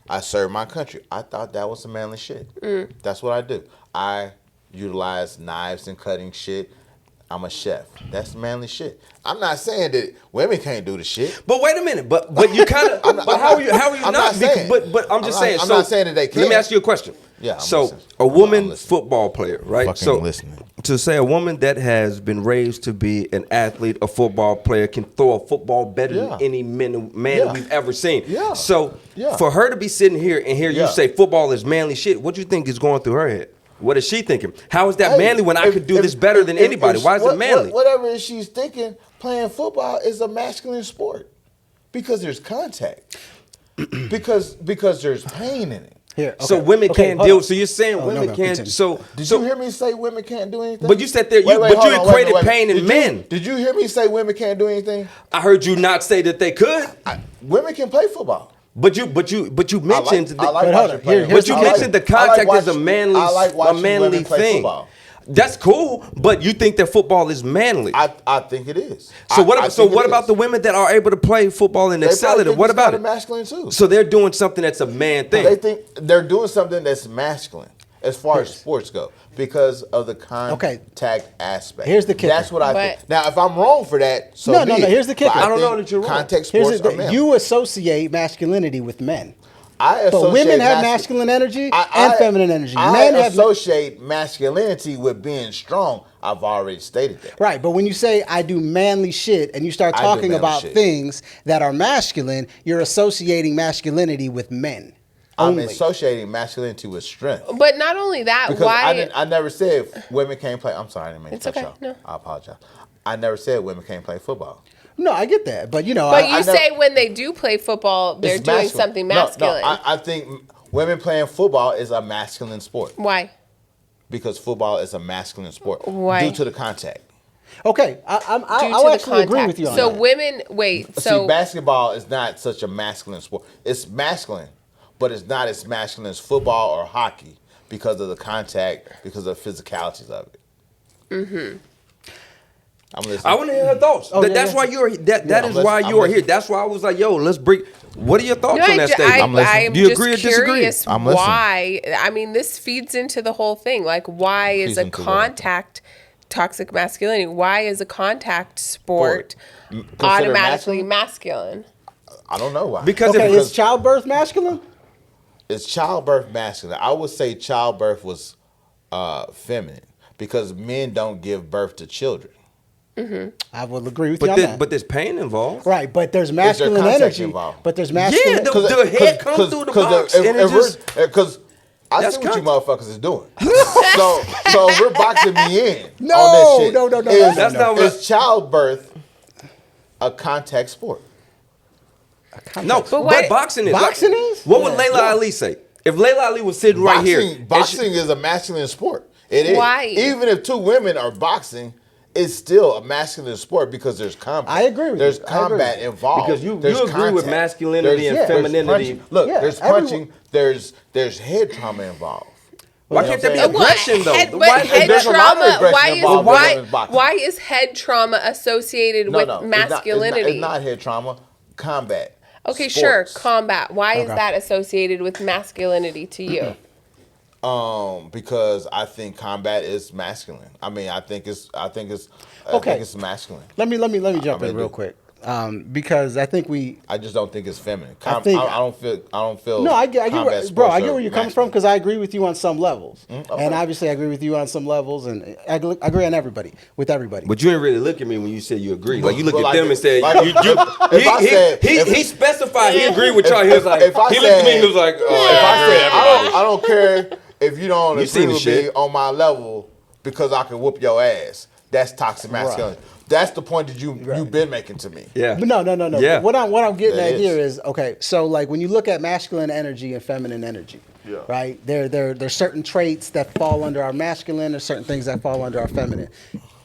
I served my country. I thought that was some manly shit. That's what I do. I utilize knives and cutting shit. I'm a chef. That's manly shit. I'm not saying that women can't do the shit. But wait a minute. But you kind of. But how are you? How are you I'm not? not saying. But I'm just saying. I'm so not saying that they Let me can't. ask you a question. Yeah, I'm So listening. a I'm woman listening. football player, right? Fucking So listening. to say a woman that has been raised to be an athlete, a football player, can throw a football better Yeah. than any man Yeah. we've ever seen. Yeah. So Yeah. for her to be sitting here and hear Yeah. you say football is manly shit, what do you think is going through her head? What is she thinking? How is that Hey, manly when I could do this better than anybody? Why is it manly? Whatever she's thinking, playing football is a masculine sport because there's contact. because there's pain in it. Here, So okay. women Okay, can't hold deal. on. So you're saying Oh, women no, can't. continue. So Did so you hear me say women can't do anything? But you said there. Wait, But hold you on, equated wait. pain in Did men. Did you hear me say women can't do anything? I heard you not say that they could. Women can play football. But you mentioned. I like But hold watching on, playing. here's But you the mentioned the kicker. contact is a manly, I like a watching manly women play thing. football. That's cool, but you think that football is manly. I think it is. So what? I So think it what is. about the women that are able to play football and They excel probably at it? think What it's about kinda it? masculine too. So they're doing something that's a man thing. They think they're doing something that's masculine as far as sports go because of the contact aspect. Here's the kicker. That's what I think. But- Now, if I'm wrong for that, so No, be no, it. here's the kicker. But I don't know think that you're wrong. Contact Here's sports the are thing. manly. You associate masculinity with men. I But women associate have masculine energy I- and I- feminine energy. I Men have associate masculinity with being strong. I've already stated that. right, but when you say I do manly shit and you start I do talking manly about shit. things that are masculine, you're associating masculinity with men. I'm Only. associating masculinity with strength. But not only that, Because why? I never said women can't play. I'm sorry, I didn't mean It's to cut okay, you no. off. I apologize. I never said women can't play football. No, I get that, but you know, But I you never- say when they do play football, they're It's doing masculine. something No, masculine. No, I think women playing football is a masculine sport Why? because football is a masculine sport Why? due to the contact. okay, Due I'll to the actually agree contact. with you on So that. women, wait. See, So basketball is not such a masculine sport. It's masculine, but it's not as masculine as football or hockey because of the contact, because of the physicalities of it. Mm-hmm. I'm listening. I want to hear her thoughts. Oh, yeah, That's yeah. why you're. That I'm is why listening. you are I'm here. That's why I was like, yo, let's bring. What are your thoughts no, on that statement? I'm listening. I'm Do you just agree or disagree? curious I'm listening. why. I mean, this feeds into the whole thing. Like, why is Feeds a into what? contact toxic masculinity? Why is a contact sport Considered automatically masculine? I don't know why. Because Okay, if, is childbirth masculine? It's childbirth masculine. I would say childbirth was feminine because men don't give birth to children. I will agree with you on that. but there's pain involved. Right, but there's there masculine contact energy. involved? But there's masculine. Yeah, the head comes through the box, and it just. Because I That's see what you contact. motherfuckers is doing. so if we're boxing me in. No, on this shit. no, no, no, Is- no, no, That's not what- Is childbirth a contact sport? No, But but what- boxing is. Boxing is? What would Yeah. Layla Ali say? If Layla Ali was sitting right here, and she- Boxing is a masculine sport. It is. Why? Even if two women are boxing, it's still a masculine sport because there's combat. I agree with There's you. I agree. combat involved. Because you There's agree with contact. masculinity and There's femininity. punching. Look, Yeah, there's everyone- punching. There's head trauma involved. why You know can't there be what I'm saying? aggression though? Head, Why- but head there's a lot of trauma. aggression Why is involved with women's boxing. why is head trauma associated with No, masculinity? It's not head trauma. Combat. Okay, sure. Sports. Combat. Why is Okay. that associated with masculinity to you? Because I think combat is masculine. I mean, I think it's masculine. Let me jump in real quick. Because I think I just don't think it's feminine. I don't feel. No, I get where you're coming from because I agree with you on some levels, and obviously I agree with you on some levels, and I agree on everybody. But you didn't really look at me when you said you agree. Like you looked at them and said, he specified he agreed with y'all. He was like, he looked at me and he was like, if I said I don't care if you don't agree with me on my level because I can whoop your ass. That's toxic masculinity. Right. That's the point that you've been making to me. Yeah. But no. Yeah. What I'm getting at here is okay. So like when you look at masculine energy and feminine energy, right? There's certain traits that fall under our masculine. There's certain things that fall under our feminine.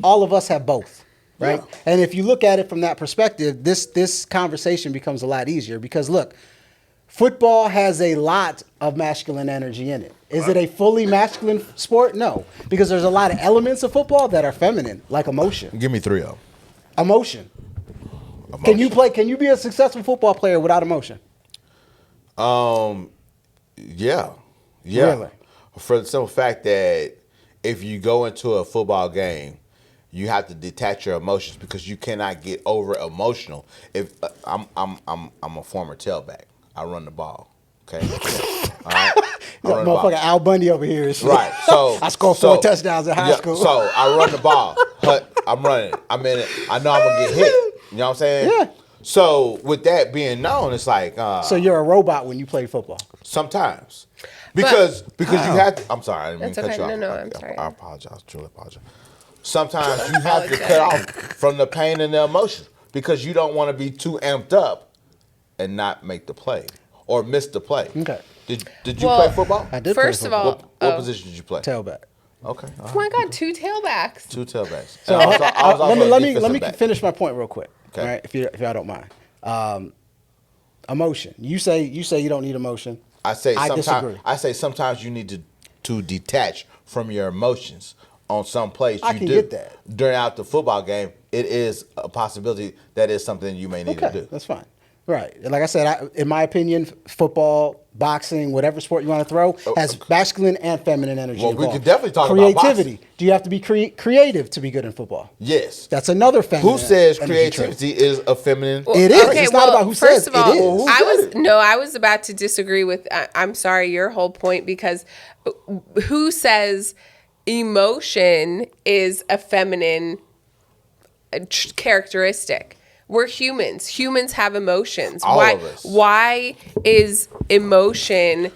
All of us have both, right? Yeah. And if you look at it from that perspective, this conversation becomes a lot easier because look, football has a lot of masculine energy in it. Is it a fully masculine sport? No, because there's a lot of elements of football that are feminine, like emotion. Give me 3 of them. Emotion. Can you be a successful football player without emotion? Yeah. Really? For the simple fact that if you go into a football game, you have to detach your emotions because you cannot get over emotional. If I'm a former tailback, I run the ball. Okay. All right. Motherfucker Al Bundy over here. Right. So I scored 4 touchdowns in high school. So I run the ball, but I'm running. I mean, I know I'm gonna get hit. You know what I'm saying? Yeah. So with that being known, it's like. So you're a robot when you play football. Sometimes, because you have to. I'm sorry. I didn't mean to cut you off. No, I'm sorry. I apologize. Truly apologize. Sometimes you have to cut off from the pain and the emotion because you don't want to be too amped up and not make the play. Or missed the play. Okay. Did you play football? I did. First play of football. all, what position did you play? Tailback. Okay. Oh my God, 2 tailbacks. 2 tailbacks. So let me finish my point real quick. Okay. All right, if y'all don't mind. Emotion. You say you don't need emotion. I disagree. I say sometimes you need to detach from your emotions on some plays. I can get that. During the football game, it is a possibility that is something you may need to do. That's fine. Right. Like I said, in my opinion, football, boxing, whatever sport you want to throw, has masculine and feminine energy involved. We could definitely talk about boxing. Do you have to be creative to be good in football? Yes. That's another feminine. Who says creativity is a feminine? It is. Okay, it's not about who says it is. I was about to disagree with, I'm sorry, your whole point, because who says emotion is a feminine characteristic? We're humans. Humans have emotions. All of us. Why is emotion,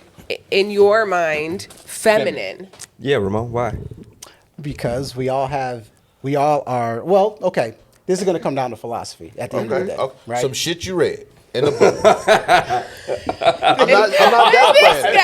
in your mind, feminine? Yeah, Ramon, why? Because we all are, well, okay, this is going to come down to philosophy at the end of the day. Okay. Right? Some shit you read in the book. I'm not downplaying.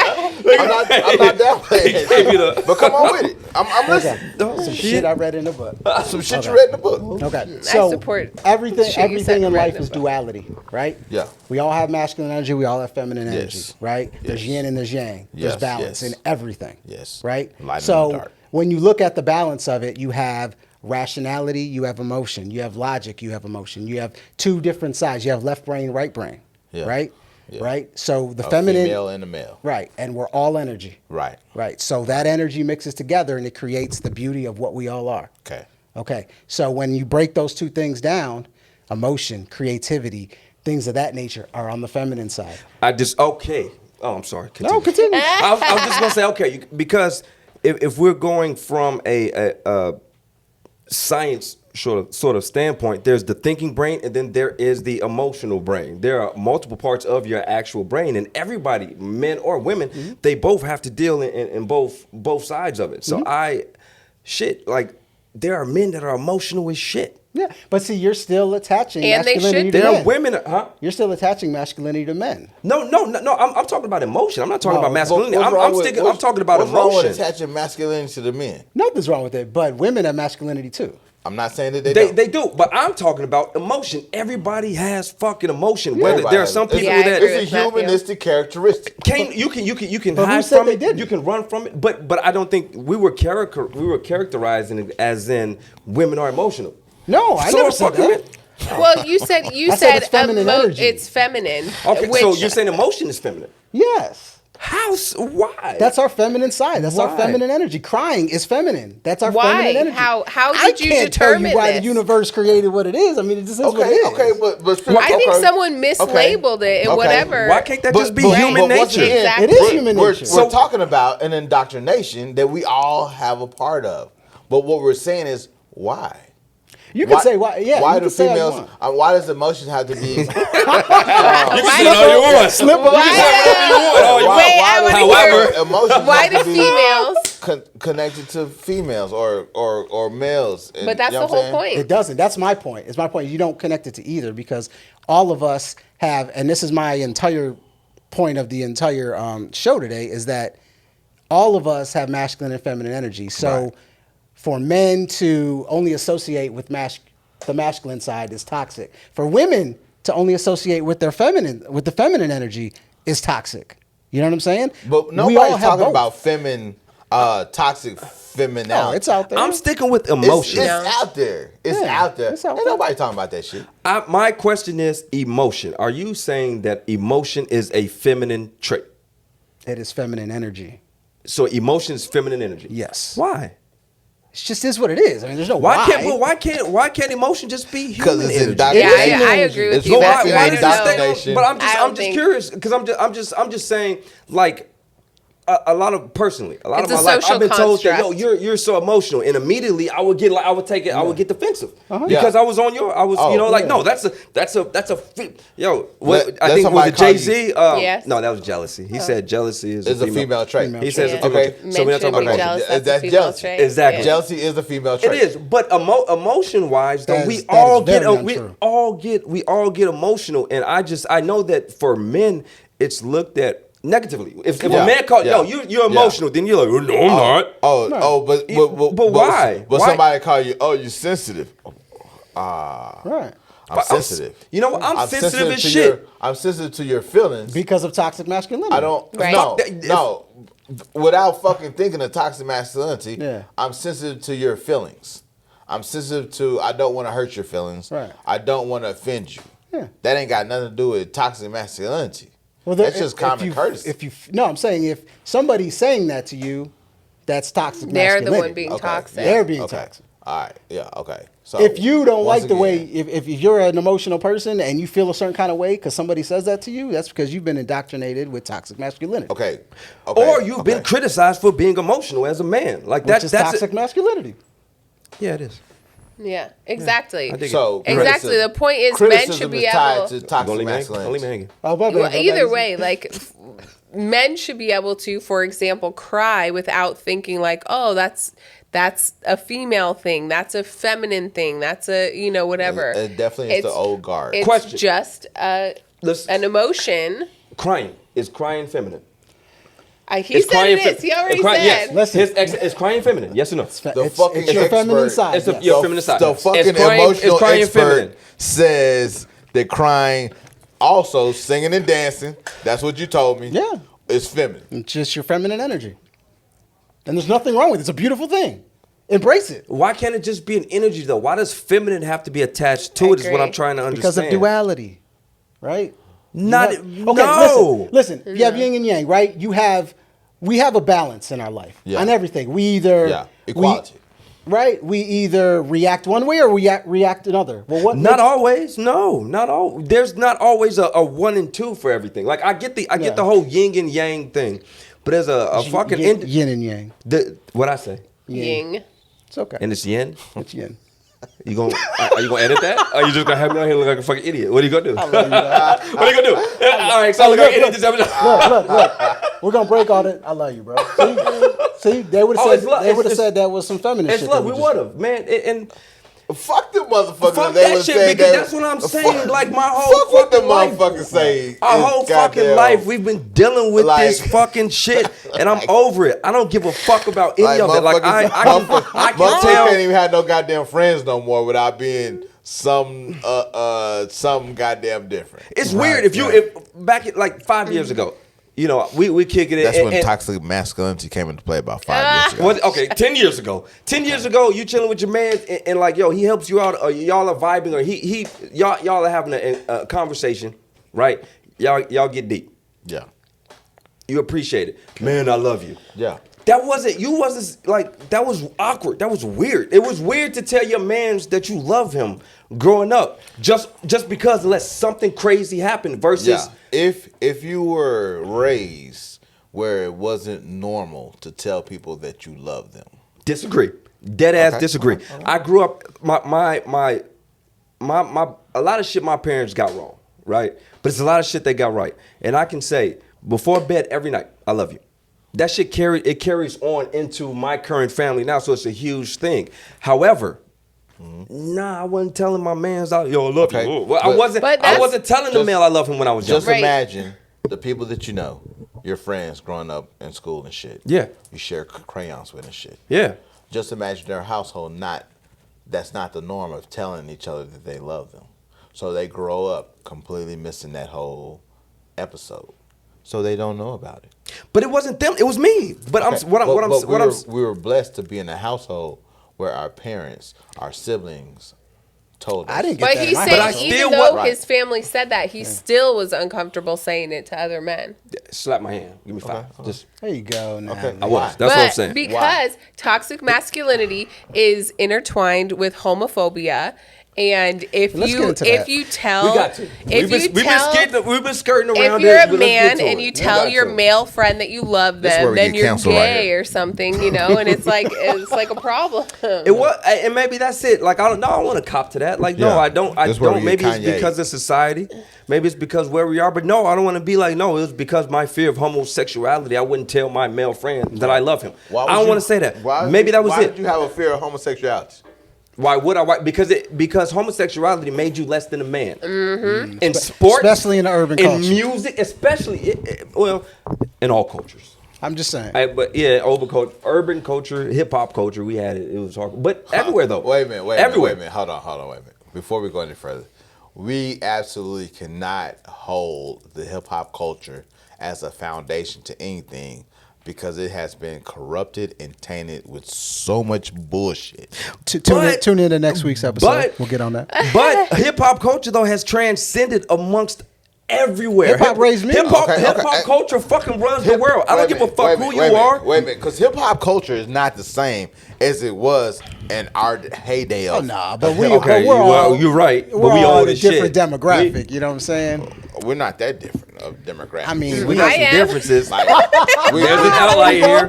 I'm not downplaying. But come on with it. I'm listening. Some shit I read in the book. Some shit you read in the book. Okay. So I support everything in life is duality, right? Yeah. We all have masculine energy. We all have feminine energy, Yes. right? Yes. There's yin and there's yang. There's Yes, balance yes. in everything. Yes. Right? Light and So dark. when you look at the balance of it, you have rationality, you have emotion, you have logic, you have emotion. You have 2 different sides. You have left brain, right brain. Yeah. Right? Yeah. Right? So the feminine, female and the male. right, and we're all energy. Right. Right. So that energy mixes together and it creates the beauty of what we all are. Okay. Okay. So when you break those 2 things down, emotion, creativity, things of that nature are on the feminine side. Okay. Oh, I'm sorry. Continue. No, continue. I was just gonna say okay because if we're going from a science sort of standpoint, there's the thinking brain and then there is the emotional brain. There are multiple parts of your actual brain, and everybody, men or women, they both have to deal in both sides of it. So there are men that are emotional as shit. Yeah, but see, you're still attaching And they masculinity should to be. There men. are women, huh? You're still attaching masculinity to men. No. I'm talking about emotion. I'm not talking about masculinity. What's wrong I'm talking about what's emotion. Wrong with attaching masculinity to the men? Nothing's wrong with it, but women have masculinity too. I'm not saying that they don't. They do, but I'm talking about emotion. Everybody has fucking emotion. Whether there are some people Yeah, that it's a humanistic characteristic. you can But who hide said from they it. didn't? You can run from it. But I don't think we were characterizing it as in women are emotional. No, I never said that. Well, you said I said it's feminine energy. it's feminine. Okay, which, so you're saying emotion is feminine. Yes. Why? That's our feminine side. That's our Why? feminine energy. Crying is feminine. That's our Why? feminine energy. How I did you can't tell you determine why this? the universe created what it is. I mean, it just is what it is. Okay, but I think okay. someone mislabeled it and Okay. whatever. Why can't that just be But human once nature? again, Exactly. It is human nature. We're talking about an indoctrination that we all have a part of. But what we're saying is why? You can say why. Yeah. Why you do can say how you females? want. Why does emotion have to be? You can say it all you want. Slip up. Wait, I wanna However, hear- emotions Why have do to be females? connected to females or males? And, But that's you know the what I'm whole saying? point. It doesn't. That's my point. It's my point. You don't connect it to either because all of us have, and this is my entire point of the entire show today, is that all of us have masculine and feminine energy. So Right. for men to only associate with the masculine side is toxic. For women to only associate with the feminine energy is toxic. You know what I'm saying? But We nobody's all have talking both. about toxic femininity. No, it's out there. I'm sticking with It's, emotion. it's out there. It's Yeah, out there. it's out Ain't there. nobody talking about that shit. My question is emotion. Are you saying that emotion is a feminine trait? It is feminine energy. So emotion is feminine energy. Yes. Why? It just is what it is. I mean, there's no Why can't emotion just be Because human it's energy? indoctrination. Yeah, I agree with It's you. So That's why right. does No. this indoctrination? But I I'm don't just think- curious because I'm just saying like a lot of personally a lot It's of a my life social I've been told that construct. you're so emotional and immediately I would get defensive because Yeah. I was Oh, like yeah. no that's a yo Let I think was somebody it call Jay-Z Yes. no that was jealousy he said jealousy is It's a female trait. Female he says Yeah. it's a female Okay. trait. So we're not talking Men about should be emotion. jealous. That's That's a female jealousy. trait. Exactly. Yeah. Jealousy is a female It trait. is, but emotion wise, though, That we is all very get untrue. we all get emotional, and I know that for men, it's looked at negatively. If Yeah, a man calls yeah, you're emotional, then you're like, oh, no, I'm not. But why? But Why? somebody call you, you're sensitive. Right. I'm sensitive. You know what? I'm sensitive as to shit. I'm sensitive to your feelings. Because of toxic masculinity. I don't. Right. No, Fuck that. no. Without fucking thinking of toxic masculinity, Yeah. I'm sensitive to your feelings. I'm sensitive to. I don't want to hurt your feelings. Right. I don't want to offend you. Yeah. That ain't got nothing to do with toxic masculinity. Well, That's just common courtesy. No, I'm saying if somebody's saying that to you, that's toxic They're the masculinity. one being Okay. toxic. They're being Okay. toxic. All right. Yeah. Okay. So If you don't once like the way, again- if you're an emotional person and you feel a certain kind of way because somebody says that to you, that's because you've been indoctrinated with toxic masculinity. Okay. Or you've been criticized for being emotional as a man. Like Which is that's toxic masculinity. Yeah, it is. Yeah, exactly. I dig it. So Exactly. criticism- The point is men criticism should be is tied able. to Don't toxic leave me masculinity. hanging. Oh, but Well, either way, like men should be able to, for example, cry without thinking like, oh, that's a female thing, that's a feminine thing, that's a whatever. It definitely is the old guard. It's Question. just an emotion. Crying is crying feminine. He said it is. He already said. Yes. Listen. Is crying feminine? Yes or no? It's your feminine side. It's a- yes. your feminine side. The fucking It's crying- emotional it's crying expert feminine. says that crying, also singing and dancing, that's what you told me. Yeah. Is feminine. It's just your feminine energy. And there's nothing wrong with it. It's a beautiful thing. Embrace it. Why can't it just be an energy though? Why does feminine have to be attached to I it? Is what agree. I'm trying to understand. Because of duality, right? Not Okay, listen. You have yin and yang, right? We have a balance in our life Yeah. on everything. We either Equality. We either react one way or we react another. Well, what? Not makes- always. No, not all. There's not always a 1 and 2 for everything. Like I get the whole yin and yang thing, but there's a fucking yin and yang. what I say, Ying. It's okay. and it's yin. It's yin. Are you gonna edit that? Or are you just gonna have me on here look like a fucking idiot? What are you gonna do? What are you gonna do? All right, so I'm gonna edit this episode. Look. We're gonna break all that. I love you, bro. See, they would Oh, have it's love. said that was some feminist It's shit. love. that We just- would have, man. And Fuck them motherfuckers. fuck They that would shit say because that- that's what I'm saying. Fuck- Like my whole Fuck what the fucking life. motherfuckers say. Our is whole fucking goddamn- life, we've been dealing with Like- this fucking shit, and I'm over it. I don't give a fuck about any Like of it. Like I can motherfuckers tell. can't even have no goddamn friends no more without being some goddamn different. It's weird if back at like 5 years ago, we kick it. That's and, when toxic masculinity came into play about 5 years ago. Well, okay, 10 years ago. 10 years ago, you chilling with your man and like, yo, he helps you out, or y'all are vibing, or y'all are having a conversation, right? Y'all get deep. Yeah. You appreciate it. Man, I love you. Yeah. That wasn't like, that was awkward. That was weird. It was weird to tell your mans that you love him growing up just because unless something crazy happened versus. Yeah. If you were raised where it wasn't normal to tell people that you love them. Disagree. Dead ass disagree. Okay. I grew up, my a lot of shit my parents got wrong, right? But it's a lot of shit they got right. And I can say, before bed every night, I love you. That shit carries on into my current family now, so it's a huge thing. However, I wasn't telling my mans, I love you. Well, I wasn't telling the male I love him when I was young. Just imagine the people that you know, your friends growing up in school and shit. Yeah. You share crayons with and shit. Yeah. Just imagine their household that's not the norm of telling each other that they love them. So they grow up completely missing that whole episode. So they don't know about it. But it wasn't them, it was me. But we were blessed to be in a household where our parents, our siblings told us. I didn't get But that. he in my said household. even though his family said that, he still was uncomfortable saying it to other men. Slap my hand. Give me 5. Just There you go. Now. Okay. I was. That's what I'm saying. Because toxic masculinity is intertwined with homophobia. And if We got to. We've been skirting around. If you're a man and you tell your male friend that you love them, then you're gay or something, you know, and it's like a problem. It was, and maybe that's it. Like I don't want to cop to that. Like no, I don't. Maybe it's because of society. Maybe it's because where we are. But no, I don't want to be like no. It was because my fear of homosexuality. I wouldn't tell my male friend that I love him. I don't want to say that. Maybe that was it. Why did you have a fear of homosexuality? Why would I? Why? Because homosexuality made you less than a man. Mm-hmm. In sports, especially in the urban culture. In music, especially, in all cultures. I'm just saying. But yeah, urban culture, hip hop culture, we had it. It was hard. But everywhere though. Wait a minute. Hold on, wait a minute. Before we go any further, we absolutely cannot hold the hip hop culture as a foundation to anything. Because it has been corrupted and tainted with so much bullshit. Tune in to next week's episode. We'll get on that. But hip hop culture though has transcended amongst everywhere. Hip hop raised me. Hip hop culture fucking runs the world. I don't give a fuck who you are. Wait a minute, because hip hop culture is not the same as it was in our heyday. Oh nah, but we're you're right. We're all in a different demographic. You know what I'm saying? We're not that different of demographic. I mean, we got some differences. Like, there's an outlier here.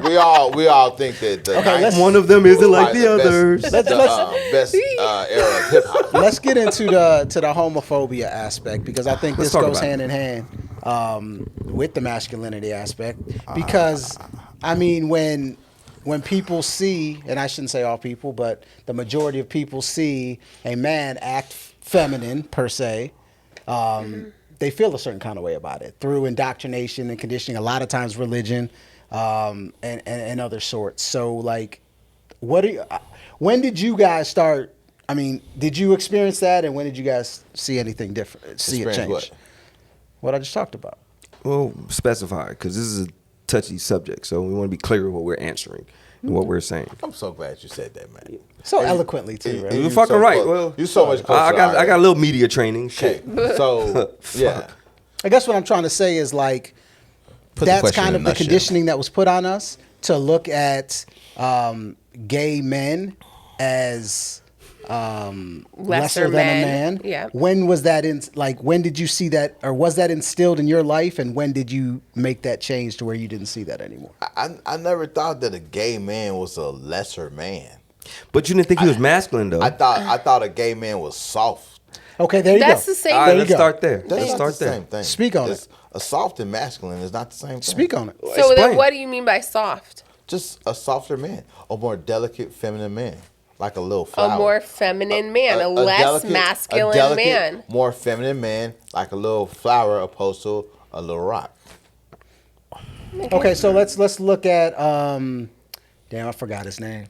We all think that one of them isn't like the others. Best era of hip hop. Let's get into the homophobia aspect because I think this goes hand in hand with the masculinity aspect. Because I mean, when people see, and I shouldn't say all people, but the majority of people see a man act feminine per se. They feel a certain kind of way about it through indoctrination and conditioning, a lot of times religion, and other sorts. So like, when did you guys start? I mean, did you experience that? And when did you guys see anything different? See it change? What I just talked about. Well, specify, because this is a touchy subject. So we want to be clear with what we're answering and what we're saying. I'm so glad you said that, man. So eloquently too, right? You're fucking right. Well, you're so much closer. I got a little media training. Shit. So yeah. I guess what I'm trying to say is like that's kind of the conditioning that was put on us to look at gay men as lesser than a man. Yeah. When was that when did you see that, or was that instilled in your life, and when did you make that change to where you didn't see that anymore? I never thought that a gay man was a lesser man. But you didn't think he was masculine though. I thought a gay man was soft. Okay, there you go. That's the same. All right, let's start there. That's not the same thing. Speak on it. A soft and masculine is not the same thing. Speak on it. So then what do you mean by soft? Just a softer man, a more delicate, feminine man, like a little flower. A more feminine man, a less masculine man. More feminine man, like a little flower, opposed to a little rock. Okay, so let's look at damn, I forgot his name.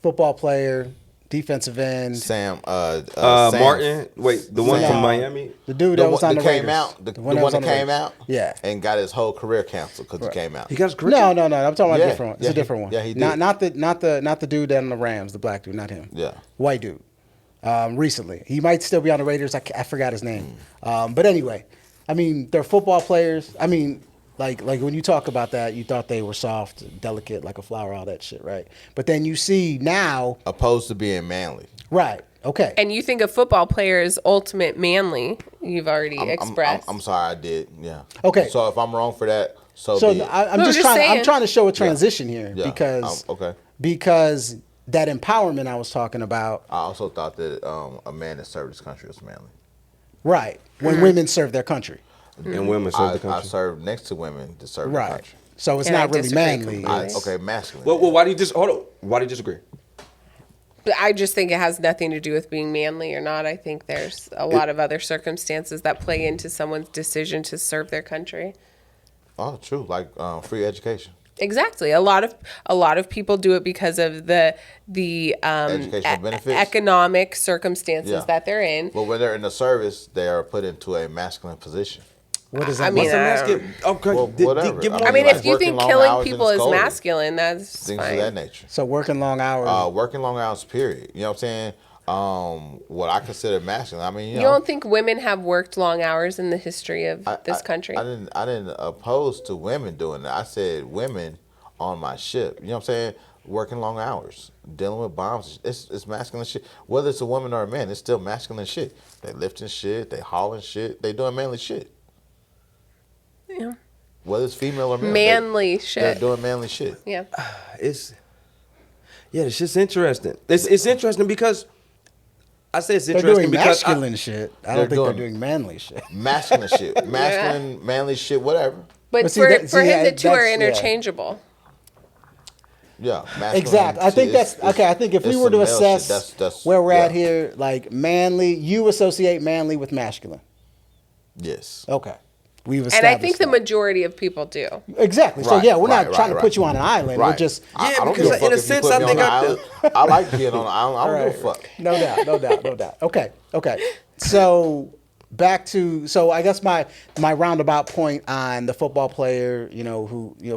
Football player, defensive end. Sam Martin. Wait, the one from Miami. The dude that was on the Raiders. Came out. The one that came out. Yeah. And got his whole career canceled because he came out. He got his career. No. I'm talking about a different one. It's a different one. Yeah, he did. Not the dude that on the Rams, the black dude, not him. Yeah. White dude. Recently, he might still be on the Raiders. I forgot his name. But anyway, I mean, they're football players. I mean, Like when you talk about that, you thought they were soft, delicate, like a flower, all that shit, right? But then you see now, opposed to being manly. right? Okay. And you think a football player is ultimate manly? You've already expressed. I'm sorry, I did. Yeah. Okay. So if I'm wrong for that, so be it. I'm No, just just trying. saying. I'm trying to show a transition here Yeah. because Okay. because that empowerment I was talking about, I also thought that a man that served his country was manly. right? When women serve their country, And women serve the I country. served next to women that serve the right? country. So it's And I not really disagree manly. completely. It's- Okay, masculine. Well, why do you hold on? Why do you disagree? But I just think it has nothing to do with being manly or not. I think there's a lot of other circumstances that play into someone's decision to serve their country. Oh, true. Like free education. Exactly. A lot of people do it because of the Educational benefits? economic circumstances Yeah. that they're in. But when they're in the service, they are put into a masculine position. What does that I mean, mean? Okay, Well, whatever. give I them I mean, like if you working think long killing hours in people the is school, masculine, that's things fine. of that nature. So working long hours. Working long hours, period. You know what I'm saying? What I consider masculine. I mean, You don't think women have worked long hours in the history of this country? I didn't oppose to women doing that. I said women on my ship. You know what I'm saying? Working long hours, dealing with bombs. It's masculine shit. Whether it's a woman or a man, it's still masculine shit. They lifting shit, they hauling shit, they doing manly shit. Yeah. Whether it's female or male, Manly they're shit. doing manly shit. Yeah. It's it's just interesting. It's interesting because I say it's They're interesting doing because masculine shit. I don't They're think they're doing- doing manly shit. Masculine shit, masculine, manly shit, whatever. But But see, for, that- for see, him, the two are that's- yeah. interchangeable. Yeah, masculine Exactly. I shit think is- that's is- okay. I think if we it's were to some male shit. assess That's where we're at yeah. here, like manly, you associate manly with masculine. Yes. Okay. We've And established I think the that. majority of people do. Exactly. So Right, yeah, we're not right, trying to right, put you on an island. Right. We're just I Yeah, don't because give a fuck in a if you sense, put I me think on an I island. I like being on an island. I don't give a fuck. No doubt, no doubt. Okay. So back to I guess my roundabout point on the football player,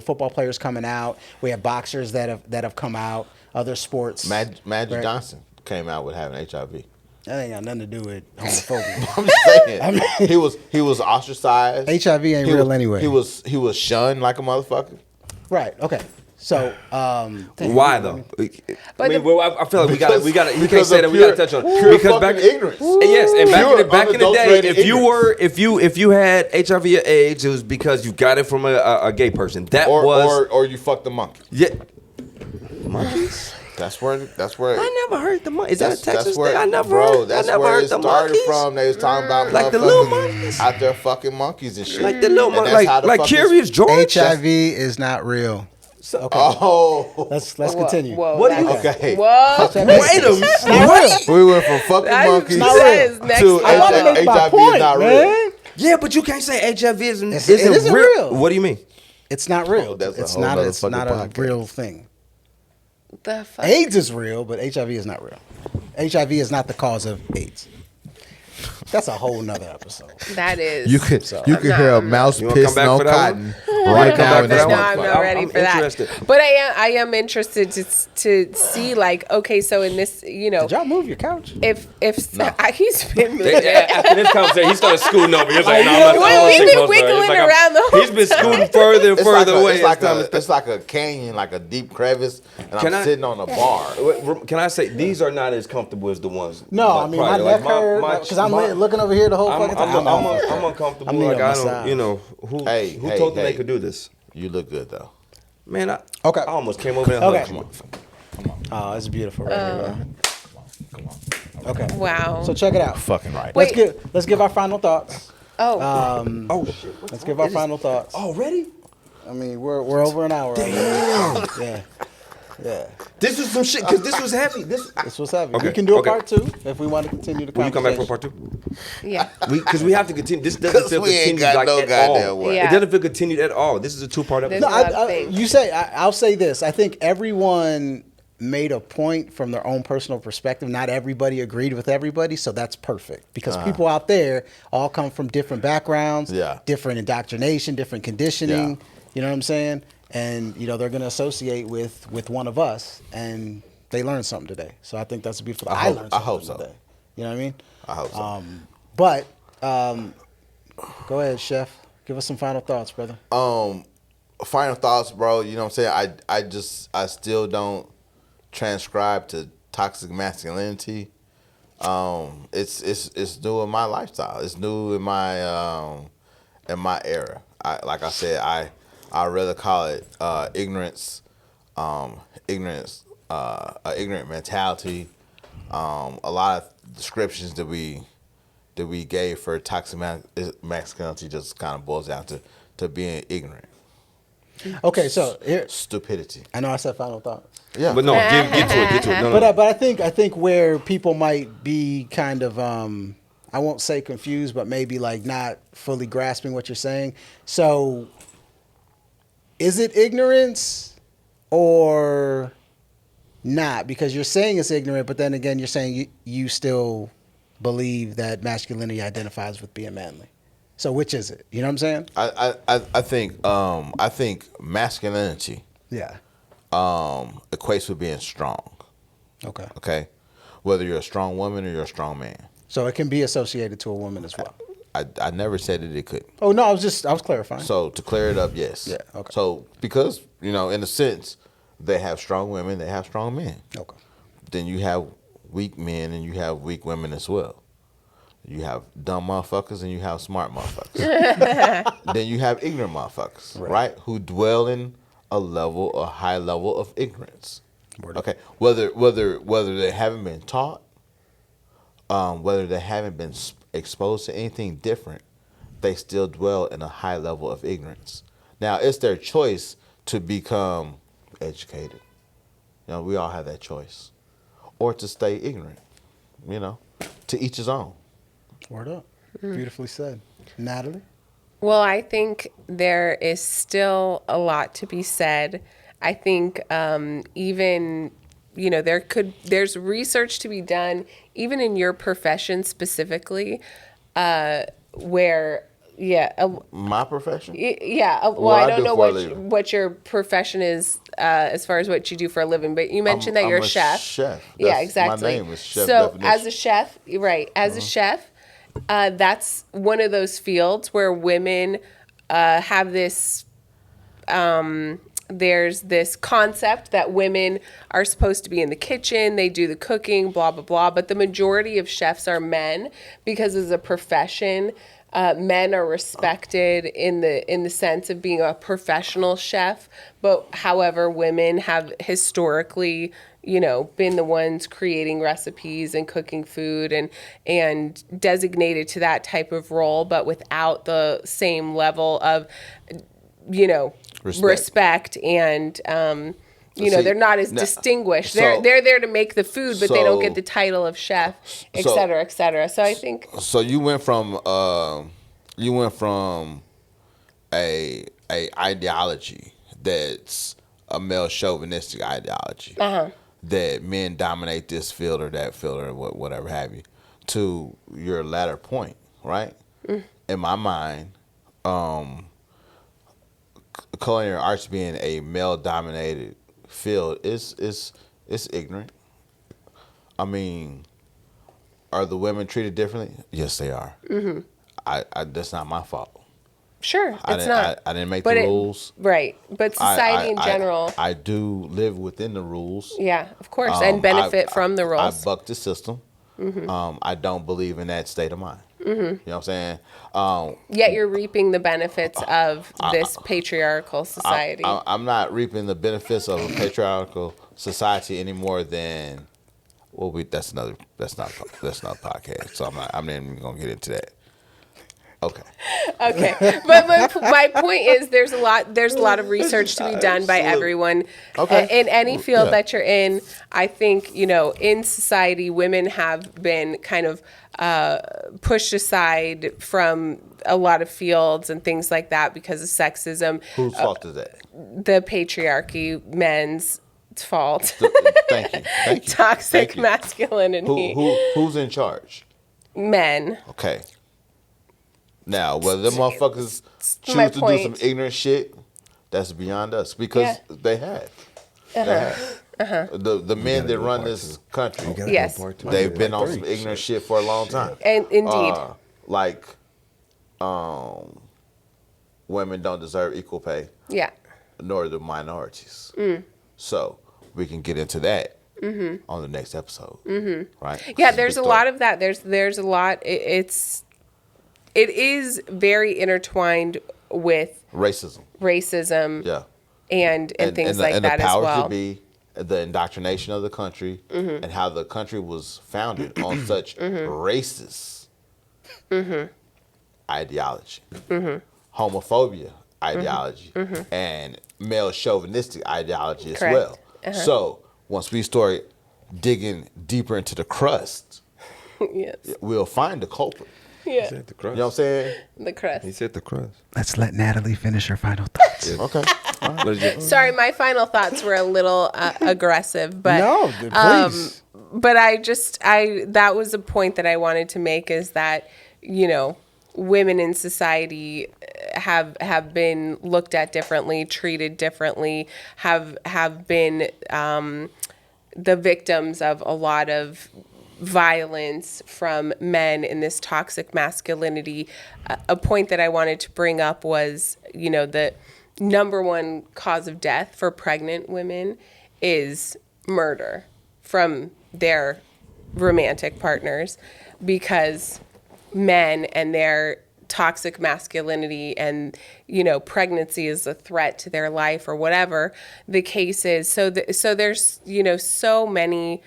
football players coming out. We have boxers that have come out, other sports. Magic Right. Johnson came out with having HIV. That ain't got nothing to do with homophobia. I'm just saying. He was ostracized. HIV ain't He real was- anyway. He was shunned like a motherfucker. Right. Okay. So damn, why though? But I feel like we got we can't because say of that. We got to pure- touch on pure because fucking back ignorance. Yes, and Pure back in the day, unadulterated if you had HIV or AIDS, it was because you got it from a gay person. That Or you fucked the monkey. yeah. Monkeys? That's where. I never heard the monkey. Is that a Texas where, thing? I never bro, heard. that's I never where heard it the started monkeys. from. They was talking about Like the little motherfuckers monkeys? out there fucking monkeys and shit. Like the little And monkey, that's how the like fucking- Curious George. HIV is not real. So, Oh, Let's continue. Whoa, What do you- that's- okay. Whoa. wait a minute. What? We went from fucking That is- monkeys that is next to level. I want to make my HIV point, is not man. real. Yeah, but you can't say HIV isn't It isn't real. What do you mean? It's not real. Oh, that's a it's whole not. nother It's fucking not a podcast. real thing. The fuck? AIDS is real, but HIV is not real. HIV is not the cause of AIDS. That's a whole nother episode. That is. You could I'm hear a not- mouse You wanna come pissing back on for that cotton one? right come now back in for this that No, one? I'm motherfucker. not ready I'm for that. interested. But I am interested to see like, okay, so in this, Did y'all move your couch? if he's been moving. After this conversation, he started scooting over. He was like, "No, I'm not." We've I'm not been sitting close to her. wiggling It's like around the whole He's been scooting further and It's further away. it's like a canyon, like a deep crevice, and Can I'm I- sitting on a bar. Can I say these are not as comfortable as the ones? No, I mean my prior. neck Like, hurt because I'm looking over here the whole fucking time. I'm uncomfortable. I'm needing Like I a don't, massage. who Hey, told them hey. they could do this? You look good though. Man, Okay. I almost came over there. And Okay. hugged you. Oh, it's beautiful right here. Man. Okay. Wow. So check it out. Fucking right. Wait. Let's give our final thoughts. oh, Oh shit! Let's give our final thoughts. Already? I mean, we're over an hour. Damn. Yeah. This was some shit because this was heavy. This. This was heavy. Okay, We can do a okay. part 2 if we want to continue the Will you conversation. come back for part 2? yeah. Because we have to continue. This doesn't 'Cause feel we ain't continued got like no at goddamn all. way. Yeah. It doesn't feel continued at all. This is a 2-part episode. There's a lot of things. You say I'll say this. I think everyone made a point from their own personal perspective. Not everybody agreed with everybody, so that's perfect because people out there all come from different backgrounds, Yeah. different indoctrination, different conditioning. Yeah. You know what I'm saying? And they're going to associate with one of us, and they learned something today. So I think that's beautiful. I learned something I hope so. today. You know what I mean? I hope so. But go ahead, Chef. Give us some final thoughts, brother. Final thoughts, bro. You know what I'm saying? I still don't transcribe to toxic masculinity. It's new in my lifestyle. It's new in my era. Like I said, I rather call it ignorance, ignorance, ignorant mentality. A lot of descriptions that we gave for toxic masculinity just kind of boils down to being ignorant. Okay, so here, Stupidity. I know I said final thoughts. Yeah, but no, get to it. No. But I think where people might be kind of I won't say confused, but maybe like not fully grasping what you're saying. So, is it ignorance or not? Because you're saying it's ignorant, but then again, you're saying you still believe that masculinity identifies with being manly. So which is it? You know what I'm saying? I think masculinity Yeah. equates with being strong. Okay. Okay, whether you're a strong woman or you're a strong man. So it can be associated to a woman as well. I never said that it couldn't. Oh no, I was clarifying. So to clear it up, yes. Yeah. Okay. So because in a sense, they have strong women, they have strong men. Okay. Then you have weak men and you have weak women as well. You have dumb motherfuckers and you have smart motherfuckers. Then you have ignorant motherfuckers, right? Who dwell in a high level of ignorance. Okay, whether they haven't been taught, whether they haven't been exposed to anything different, they still dwell in a high level of ignorance. Now it's their choice to become educated. We all have that choice, or to stay ignorant. To each his own. Word up. Beautifully said. Natalie? Well, I think there is still a lot to be said. I think even, there's research to be done, even in your profession specifically, where, My profession? Well, I don't know what your profession is as far as what you do for a living, but you mentioned that you're a chef. Chef. Exactly. My name is chef. So definition. as a chef, right, as a chef, that's one of those fields where women have this, there's this concept that women are supposed to be in the kitchen, they do the cooking, blah, blah, blah. But the majority of chefs are men because as a profession, men are respected in the sense of being a professional chef. But however, women have historically been the ones creating recipes and cooking food and designated to that type of role, but without the same level of, respect and, they're not as distinguished. They're there to make the food, but they don't get the title of chef, et cetera, et cetera. So I think. So you went from a ideology that's a male chauvinistic ideology. That men dominate this field or that field or whatever have you, to your latter point, right? In my mind, culinary arts being a male-dominated field is ignorant. I mean, are the women treated differently? Yes, they are. I that's not my fault. Sure, it's not. I didn't make the rules. Right, but society in general. I do live within the rules. Yeah, of course, and benefit from the rules. I buck the system. I don't believe in that state of mind. You know what I'm saying? Yet you're reaping the benefits of this patriarchal society. I'm not reaping the benefits of a patriarchal society any more than. Well, that's not podcast. So I'm not even gonna get into that. Okay. But my point is there's a lot of research to be done by everyone. In any field that you're in. I think, in society, women have been kind of pushed aside from a lot of fields and things like that because of sexism. Whose fault is that? The patriarchy, men's fault. Thank you. Toxic masculinity. Who's in charge? Men. Okay. Now, whether the motherfuckers choose to do some ignorant shit, that's beyond us because they have. The men that run this country, yes, they've been on some ignorant shit for a long time. And indeed, women don't deserve equal pay. Yeah. Nor do minorities. So we can get into that on the next episode. Right? Yeah, there's a lot of that. There's a lot. It is very intertwined with racism. Yeah. And things like that as well. And the powers to be, the indoctrination of the country, and how the country was founded on such racist ideology, homophobia ideology, and male chauvinistic ideology as well. So once we start digging deeper into the crust, yes, we'll find the culprit. Yeah. He said the crust. You know what I'm saying? The crust. He said the crust. Let's let Natalie finish her final thoughts. Okay. Sorry, my final thoughts were a little aggressive, but No, please. But that was a point that I wanted to make, is that, you know, women in society have been looked at differently, treated differently, have been the victims of a lot of violence from men in this toxic masculinity. A point that I wanted to bring up was, you know, the number one cause of death for pregnant women is murder from their romantic partners, because men and their toxic masculinity and, you know, pregnancy is a threat to their life or whatever the case is. So there's, you know, so many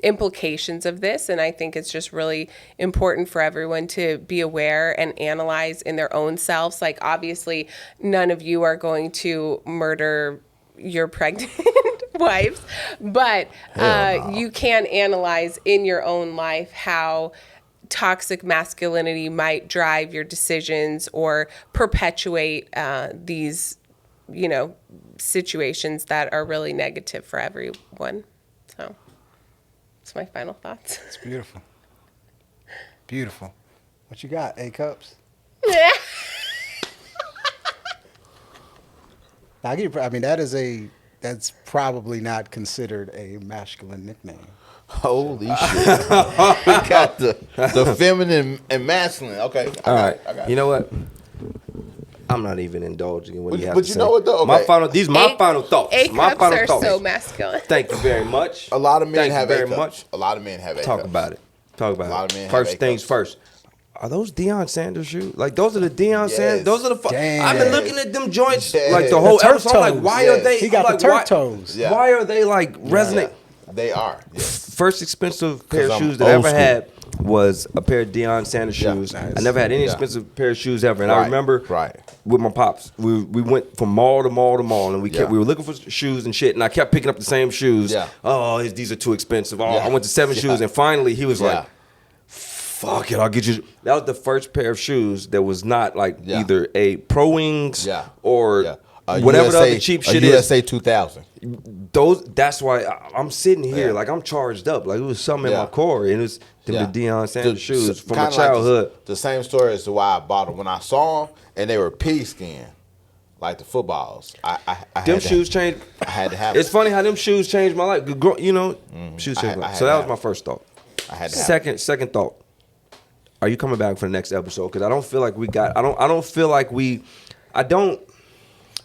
implications of this, and I think it's just really important for everyone to be aware and analyze in their own selves. Like, obviously none of you are going to murder your pregnant wives, but you can analyze in your own life how toxic masculinity might drive your decisions or perpetuate these, you know, situations that are really negative for everyone. So that's my final thoughts. It's beautiful. Beautiful. What you got, A Cups? I mean, that's probably not considered a masculine nickname. Holy shit. We got the feminine and masculine. Okay. All right. I got it. You know what? I'm not even indulging in what you have to say. But you know what, though? Okay. These my final thoughts. My A-cups final are thoughts. so masculine. Thank you very much. A lot of men Thank have you A very cups. much. A lot of men have A Talk cups. about it. Talk about A lot it. of men have First A things cups. first. Are those Deion Sanders shoes? Like, those are the Deion Yes. Sanders? Those are the... Damn. I've been looking at them joints, Yes. like, the whole The turf episode. I'm like, toes. why Yes. are they... He got I'm the like, turf toes. Yeah. Why are they, like, resonate? They are. Yes. First expensive pair of 'Cause I'm shoes that I old ever school. had was a pair of Deion Sanders Yeah. shoes. Nice. I never had any Yeah. expensive pair of shoes ever. And I Right. remember Right. with my pops, we went from mall to mall to mall, and we Yeah. were looking for shoes and shit, and I kept picking up the same shoes. Yeah. Oh, these are too expensive. Oh, Yeah. I went to 7 Yeah. shoes, and finally he was Yeah. like, fuck it, I'll get you. That was the first pair of shoes that was not like Yeah. either a Pro Wings Yeah. or Yeah. whatever the other cheap shit is. USA 2000. That's why I'm sitting here Yeah. like I'm charged up. Like, it was something in Yeah. my core, and it was the Deion Sanders The- shoes from my kinda like childhood. the same story as to why I bought them. When I saw them and they were pea skin, like the footballs, I Them had to- shoes changed. I had to have It's them. funny how them shoes changed my life. You know, shoes I changed had- my I life. had So to that have was my them. first thought. I had to have Second thought. Are you coming back for the next episode? Because I don't feel like we got. I don't feel like we. I don't.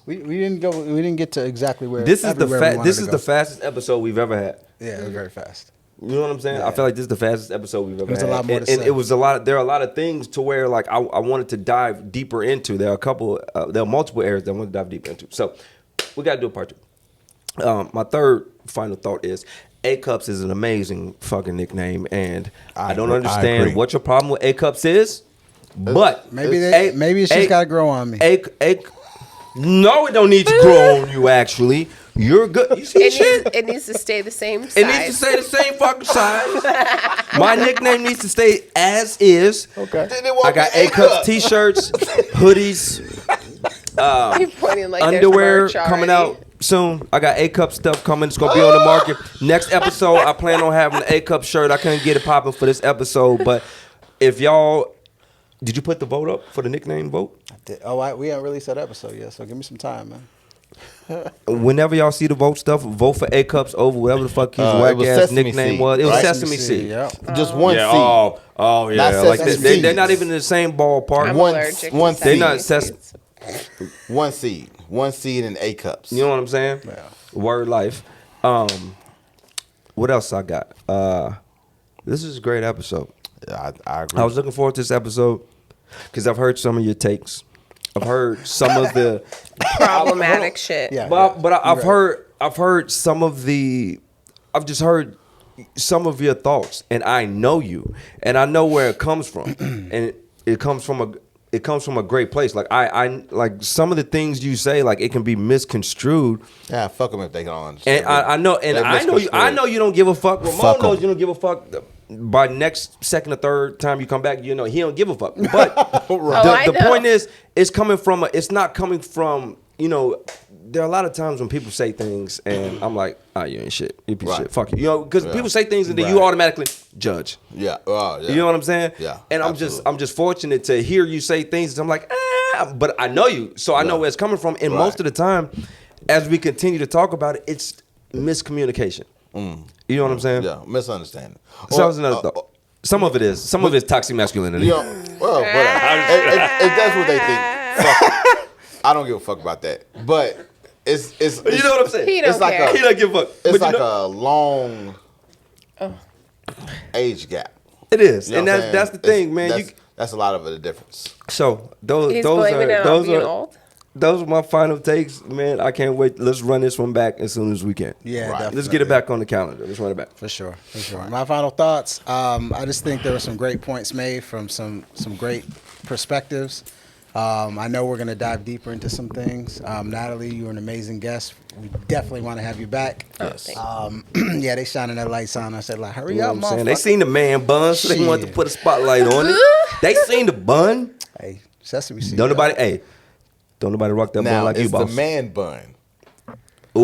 We didn't go. We didn't get to exactly where. This is everywhere we wanted This to is go. the fastest episode we've ever had. Yeah, it was very fast. You know what I'm saying? Yeah. I feel like this is the fastest episode we've ever There's had. a lot more and, to and say. it was a lot. There are a lot of things to where like I wanted to dive deeper into. There are a couple. There are multiple areas that I want to dive deeper into. So we got to do a part 2. My third final thought is A Cups is an amazing fucking nickname, and I don't agree. I understand agree. what your problem with A Cups is. But Maybe it's just got to grow on me. No, it don't need to grow on you. Actually, you're good. You see shit. It needs to stay the same size. It needs to stay the same fucking size. My nickname needs to stay as is. Okay. Then it won't I got be A Cups t-shirts, hoodies, You're pointing like underwear there's merch coming already. out soon. I got A Cup stuff coming. It's gonna be on the market. Next episode, I plan on having an A Cup shirt. I couldn't get it popping for this episode, but if y'all, did you put the vote up for the nickname vote? We haven't released that episode yet, so give me some time, man. Whenever y'all see the vote stuff, vote for A Cups over whatever the fuck his whack ass Sesame nickname Seed, was. It was right? Sesame Seed. Yeah. Just one Yeah. seed. Oh yeah. Not Like Sesame they're not Seeds. even in the same ballpark. I'm One- allergic to one sesame They not seeds. One seed in A cups. You know what I'm saying? Yeah. Word life. What else I got? This is a great episode. Yeah, I agree. I was looking forward to this episode because I've heard some of your takes. I've heard some of the Problematic shit. Yeah. but I've heard some of the. I've just heard some of your thoughts, and I know you, and I know where it comes from, and it comes from a great place. Like I like some of the things you say, like it can be misconstrued. Yeah, fuck them if they don't understand. And I know you. I know you don't give a fuck. Ramon Fuck 'em. knows you don't give a fuck. By next second or third time you come back, you know he don't give a fuck. But I the know. point is, it's coming from. It's not coming from. You know, there are a lot of times when people say things, and I'm like, oh, you ain't shit. You piece of Right. shit. Fuck you. You know, because Yeah. people say things and then you Right. automatically judge. Yeah. Oh, yeah. You know what I'm saying? Yeah, And absolutely. I'm just fortunate to hear you say things. I'm like, but I know you, so I know Yeah. where it's coming from. And Right. most of the time, as we continue to talk about it, it's miscommunication. You know what I'm saying? Yeah, misunderstanding. So that was another thought. Some of it is. Some of it's toxic masculinity. You know, well, whatever. If that's what they think, fuck. I don't give a fuck about that. But it's You know what I'm saying? He don't It's like care. He don't give a fuck. it's But like you know, a long age gap. it is, You know and what I'm that's the saying? thing, man. That's a lot of the difference. So those He's those blaming it are on those being are old. those are my final takes, man. I can't wait. Let's run this one back as soon as we can. Yeah, Right. definitely. Let's get it back on the calendar. Let's run it back. For sure, for sure. My final thoughts. I just think there were some great points made from some great perspectives. I know we're gonna dive deeper into some things. Natalie, you were an amazing guest. We definitely want to have you back. Yes. Thank you. Yeah, they shining that lights on. I said, like, hurry You know up, what I'm saying? They motherfucker. seen the man bun, so they wanted to Shit. put a spotlight on it. They seen the bun. Hey, Sesame Seed. Don't nobody rock that bun Now like you, it's the boss. man bun. Ooh.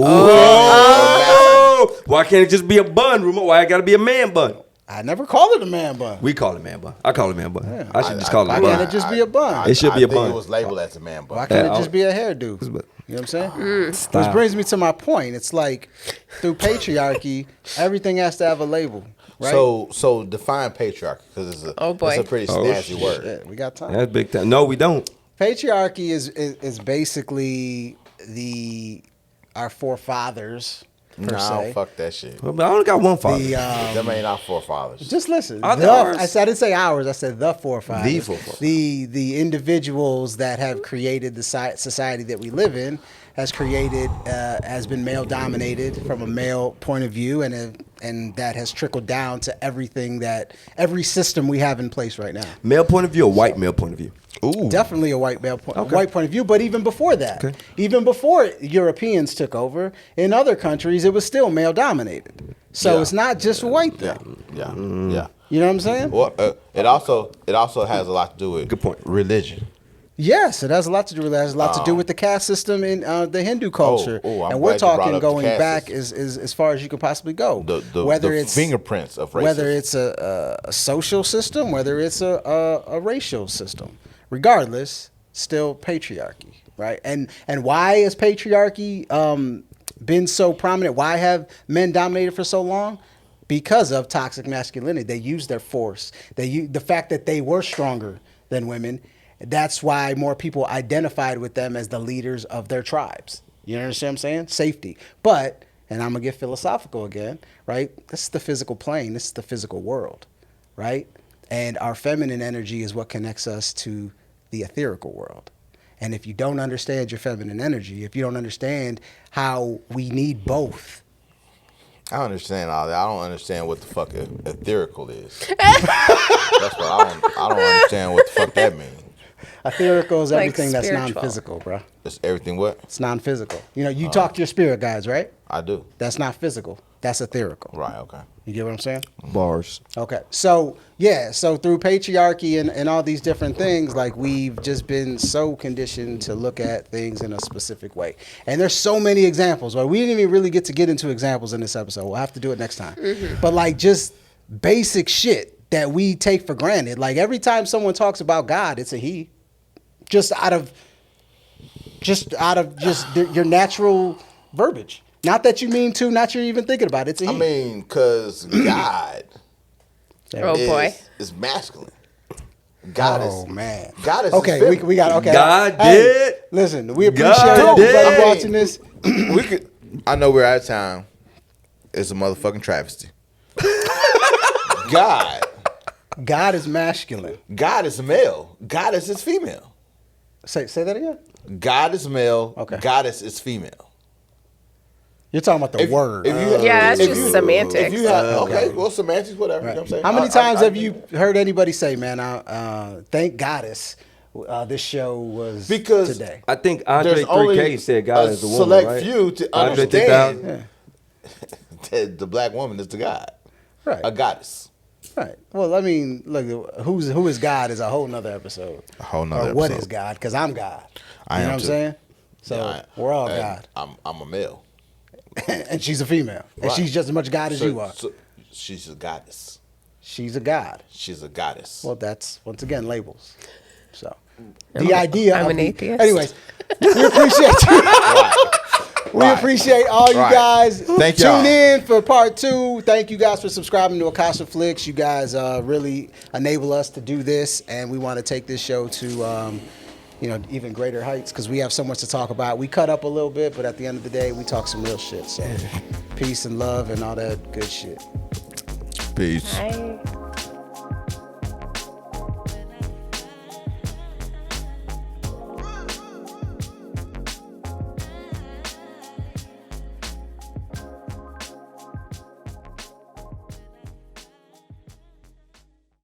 Why can't it just be a bun, Rumo? Why it gotta be a man bun? I never called it a man bun. We call it man bun. I call it man bun. Yeah. I should just call it Why a can't bun. it just be a bun? It should be a I think bun. it was labeled as a man bun. Why can't Yeah, it just be a hairdo? You know what I'm saying? Style. Which brings me to my point. It's like through patriarchy, everything has to have a label, right? So define patriarchy because it's a Oh, boy. it's a pretty Oh, snazzy shit. word. Yeah, we got time. That's big time. No, we don't. Patriarchy is basically our forefathers per Nah, se. fuck that shit. But I only got one father. The Them ain't our forefathers. just listen. Are they The- ours? I didn't say ours. I said the forefathers. The forefathers. The individuals that have created the society that we live in has been male dominated from a male point of view, and that has trickled down to every system we have in place right now. Male point of view or white male point of view? Ooh. Definitely a white point of view, but even before that, Okay. even before Europeans took over, in other countries it was still male dominated. So Yeah. it's not just a white Yeah, thing. yeah, Mm. yeah. You know what I'm saying? Well, it also has a lot to do with Good point. religion. Yes, it has a lot to do with that. It has a lot to do with the caste system in the Hindu culture, I'm and we're glad you brought talking up the going caste back system. as far as you could possibly go. The fingerprints of racism. whether it's a social system, whether it's a racial system, regardless, still patriarchy, right? And why has patriarchy been so prominent? Why have men dominated for so long? Because of toxic masculinity. They use their force. The fact that they were stronger than women. That's why more people identified with them as the leaders of their tribes. You understand what I'm saying? Safety. But, and I'm going to get philosophical again, right? This is the physical plane. This is the physical world, right? And our feminine energy is what connects us to the etherical world. And if you don't understand your feminine energy, if you don't understand how we need both, I don't understand all that. I don't understand what the fuck etherical is. That's what I don't understand what the fuck that means. etherical is Like everything that's spiritual. non-physical, bro. It's everything what? It's non-physical. You know, you talk to your spirit guides, right? I do. That's not physical. That's etherical. Right, okay. You get what I'm saying? Bars. Okay. So, yeah. So through patriarchy and all these different things, like we've just been so conditioned to look at things in a specific way. And there's so many examples. Well, we didn't even really get into examples in this episode. We'll have to do it next time. But like just basic shit that we take for granted. Like every time someone talks about God, it's a he. Just out of just out of just your natural verbiage. Not that you mean to, not you're even thinking about it. It's a he. I mean, because God boy. is masculine. God oh is, man. God is okay. his We got okay. God Hey, did. Listen, we appreciate God everybody did. watching this. we could. I know we're out of time. It's a motherfucking travesty. God is masculine. God is male. Goddess is female. Say that again. God is male. Okay. Goddess is female. You're talking about the word. Yeah, that's just semantics. If you have, okay, well, semantics, whatever. Right. You know what I'm saying? How many times have you heard anybody say, man, thank goddess this show was Because today? I think Andre There's only 3K said God a is the woman, select right? few to Andre understand 3000? that the black woman is the God. Right. A goddess. Right. Well, I mean, look, who is God is a whole nother episode. A whole nother Or what episode. is God? Because I'm God. I you know am what too. I'm saying? So Yeah, we're all and God. I'm a male. And she's a female. And Right. she's just as much God as you are. So she's a goddess. She's a God. She's a goddess. Well, that's, once again, labels. So the idea I'm of an the- atheist. Anyways, we appreciate you. We Right. appreciate all you Right. guys. Thank Tune y'all. in for part 2. Thank you guys for subscribing to Akasha Flicks. You guys really enable us to do this, and we want to take this show to even greater heights because we have so much to talk about. We cut up a little bit, but at the end of the day, we talk some real shit. So peace and love and all that good shit. Peace. Bye.